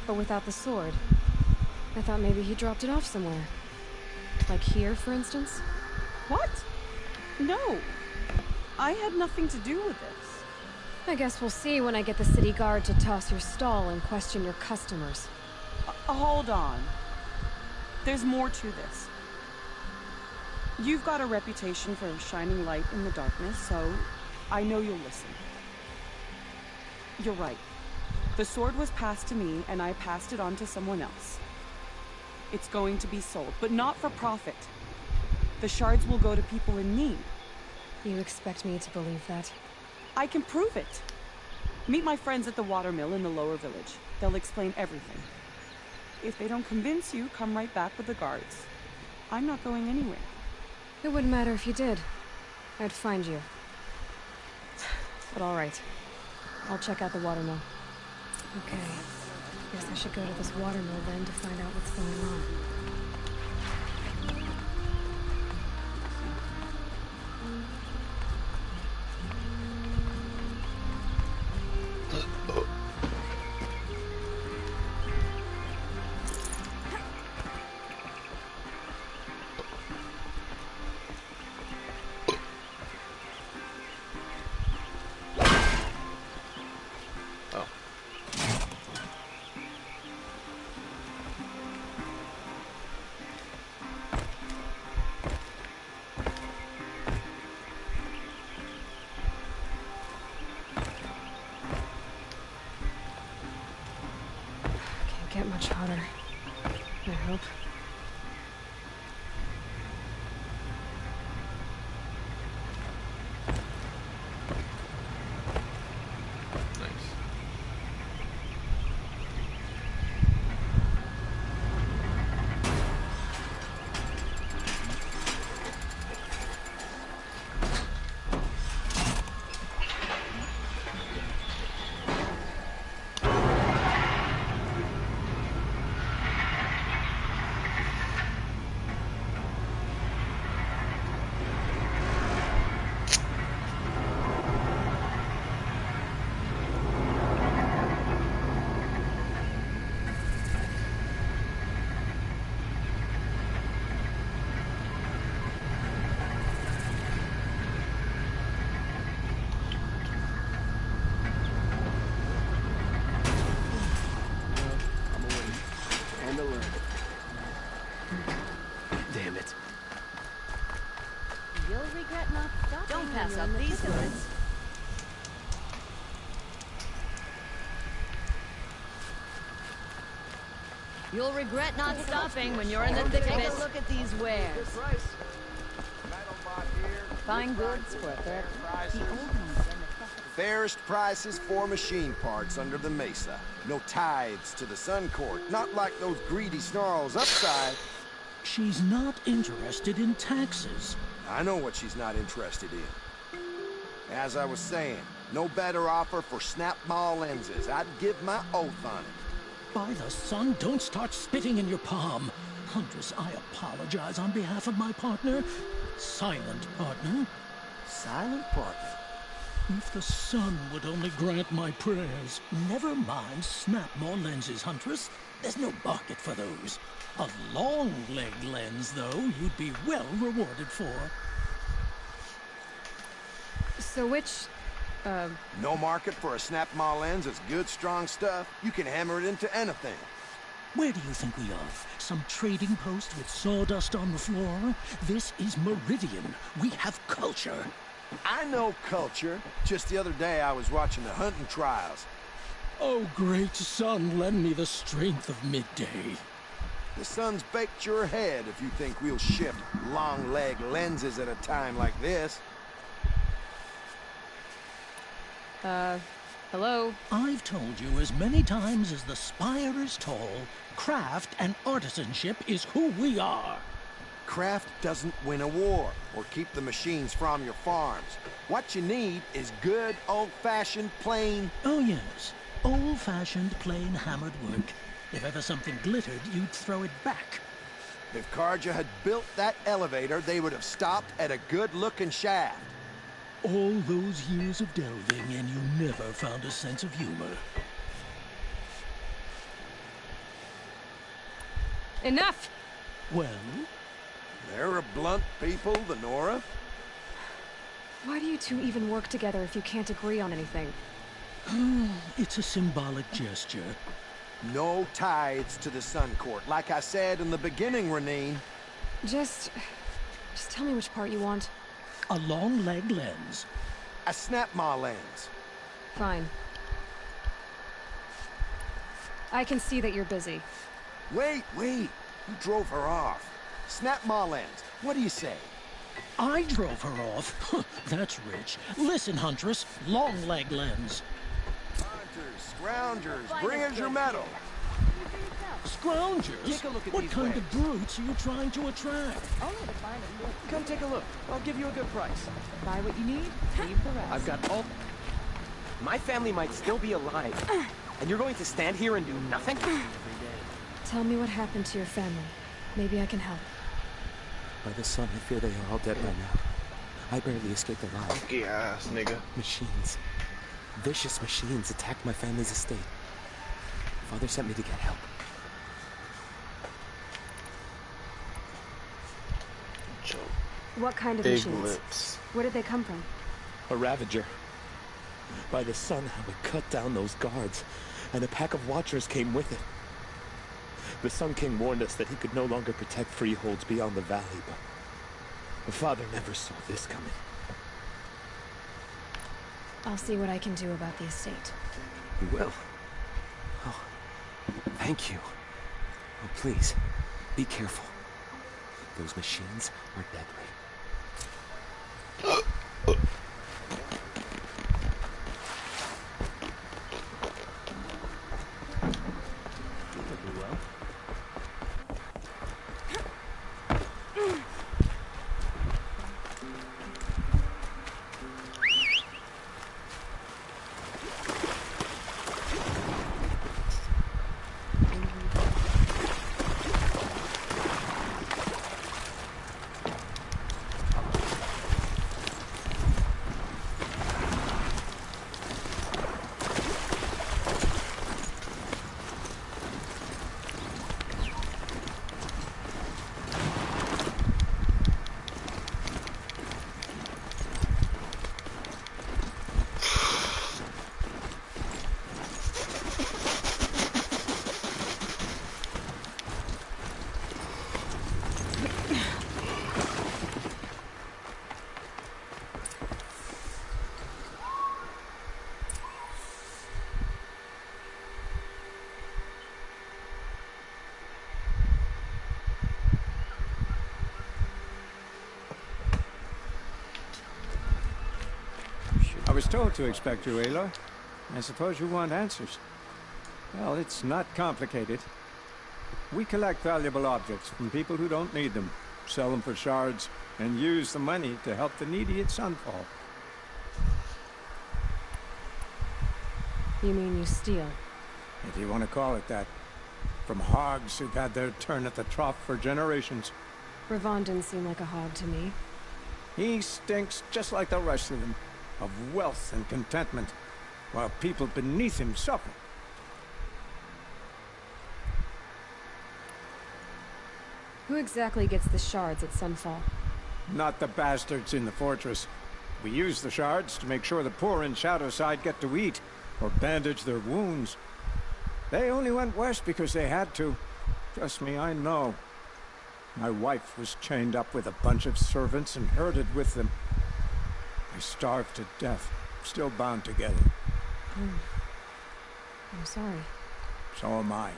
but without the sword. I thought maybe he dropped it off somewhere. Like here, for instance? What? No. I had nothing to do with this. I guess we'll see when I get the city guard to toss your stall and question your customers. Hold on. There's more to this. You've got a reputation for shining light in the darkness, so I know you'll listen. You're right. The sword was passed to me, and I passed it on to someone else. It's going to be sold, but not for profit. The shards will go to people in need. You expect me to believe that? I can prove it. Meet my friends at the watermill in the lower village. They'll explain everything. If they don't convince you, come right back with the guards. I'm not going anywhere. It wouldn't matter if you did. I'd find you. But all right. I'll check out the watermill. Okay. Guess I should go to this watermill then to find out what's going on. Get much hotter. I hope. Damn it. You'll regret not stopping. Don't pass up these goods. You'll regret not stopping when you're in the thick of it. Take a look at these wares. Fine goods for a fair price. Fairest prices for machine parts under the mesa. No tithes to the Sun Court. Not like those greedy snarls upside. She's not interested in taxes. I know what she's not interested in. As I was saying, no better offer for snap mall lenses. I'd give my oath on it. By the sun, don't start spitting in your palm. Huntress, I apologize on behalf of my partner. Silent partner. Silent partner? If the sun would only grant my prayers. Never mind snap more lenses, Huntress. There's no market for those. A long-leg lens, though, you'd be well rewarded for. So which, No market for a snap mall lens is good, strong stuff. You can hammer it into anything. Where do you think we are? Some trading post with sawdust on the floor? This is Meridian. We have culture. I know culture. Just the other day I was watching the hunting trials. Oh, great sun, lend me the strength of midday. The sun's baked your head if you think we'll shift long-leg lenses at a time like this. Hello? I've told you as many times as the spire is tall, craft and artisanship is who we are. Craft doesn't win a war or keep the machines from your farms. What you need is good, old-fashioned, plain... Oh, yes. Old-fashioned, plain hammered work. If ever something glittered, you'd throw it back. If Carja had built that elevator, they would have stopped at a good-looking shaft. All those years of delving, and you never found a sense of humor. Enough! Well? They're a blunt people, the Nora. Why do you two even work together if you can't agree on anything? It's a symbolic gesture. No tithes to the Sun Court. Like I said in the beginning, Renine. Just... Just tell me which part you want. A long leg lens. A snap maw lens. Fine. I can see that you're busy. Wait. You drove her off. Snap maw lens. What do you say? I drove her off. That's rich. Listen, Huntress. Long leg lens. Hunters, scroungers, bring us your medal. Scroungers? Take a look at what these kind wares. of brutes are you trying to attract? Come take a look. I'll give you a good price. Buy what you need, leave the rest. I've got all... My family might still be alive. And you're going to stand here and do nothing? Tell me what happened to your family. Maybe I can help. By the sun, I fear they are all dead by now. I barely escaped alive. Funky ass, nigga. Machines. Vicious machines attacked my family's estate. Father sent me to get help. What kind of Big machines? lips. Where did they come from? A Ravager. By the sun, I would cut down those guards, and a pack of Watchers came with it. The Sun King warned us that he could no longer protect freeholds beyond the valley, but the father never saw this coming. I'll see what I can do about the estate. You will? Oh, thank you. Oh, please, be careful. Those machines are deadly. I was told to expect you, Aloy. I suppose you want answers. Well, it's not complicated. We collect valuable objects from people who don't need them, sell them for shards, and use the money to help the needy at Sunfall. You mean you steal? If you want to call it that. From hogs who've had their turn at the trough for generations. Ravon didn't seem like a hog to me. He stinks just like the rest of them, of wealth and contentment, while people beneath him suffer. Who exactly gets the shards at Sunfall? Not the bastards in the fortress. We use the shards to make sure the poor in Shadowside get to eat, or bandage their wounds. They only went west because they had to. Trust me, I know. My wife was chained up with a bunch of servants and herded with them. They starved to death, still bound together. I'm sorry. So am I.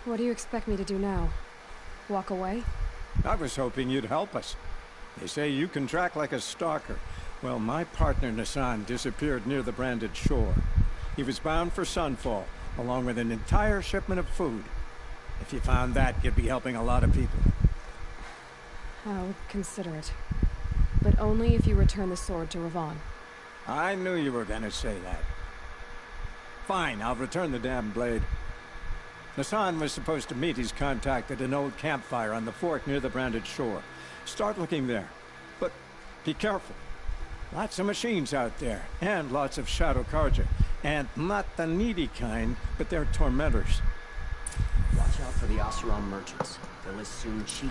What do you expect me to do now? Walk away? I was hoping you'd help us. They say you can track like a stalker. Well, my partner Nassan disappeared near the Branded Shore. He was bound for Sunfall, along with an entire shipment of food. If you found that, you'd be helping a lot of people. I'll consider it. But only if you return the sword to Ravon. I knew you were gonna say that. Fine, I'll return the damn blade. Nassan was supposed to meet his contact at an old campfire on the fork near the Branded Shore. Start looking there. But be careful. Lots of machines out there, and lots of Shadow Carja. And not the needy kind, but they're tormentors. Watch out for the Oseram merchants. They'll as soon cheat you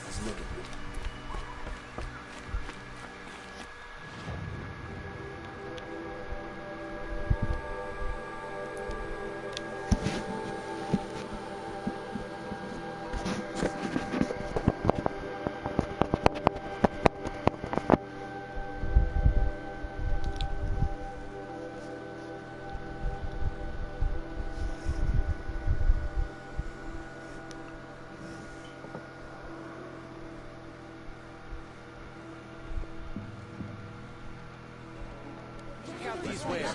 as look at you. out these wares.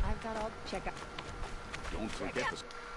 I've got all check out. Don't forget the...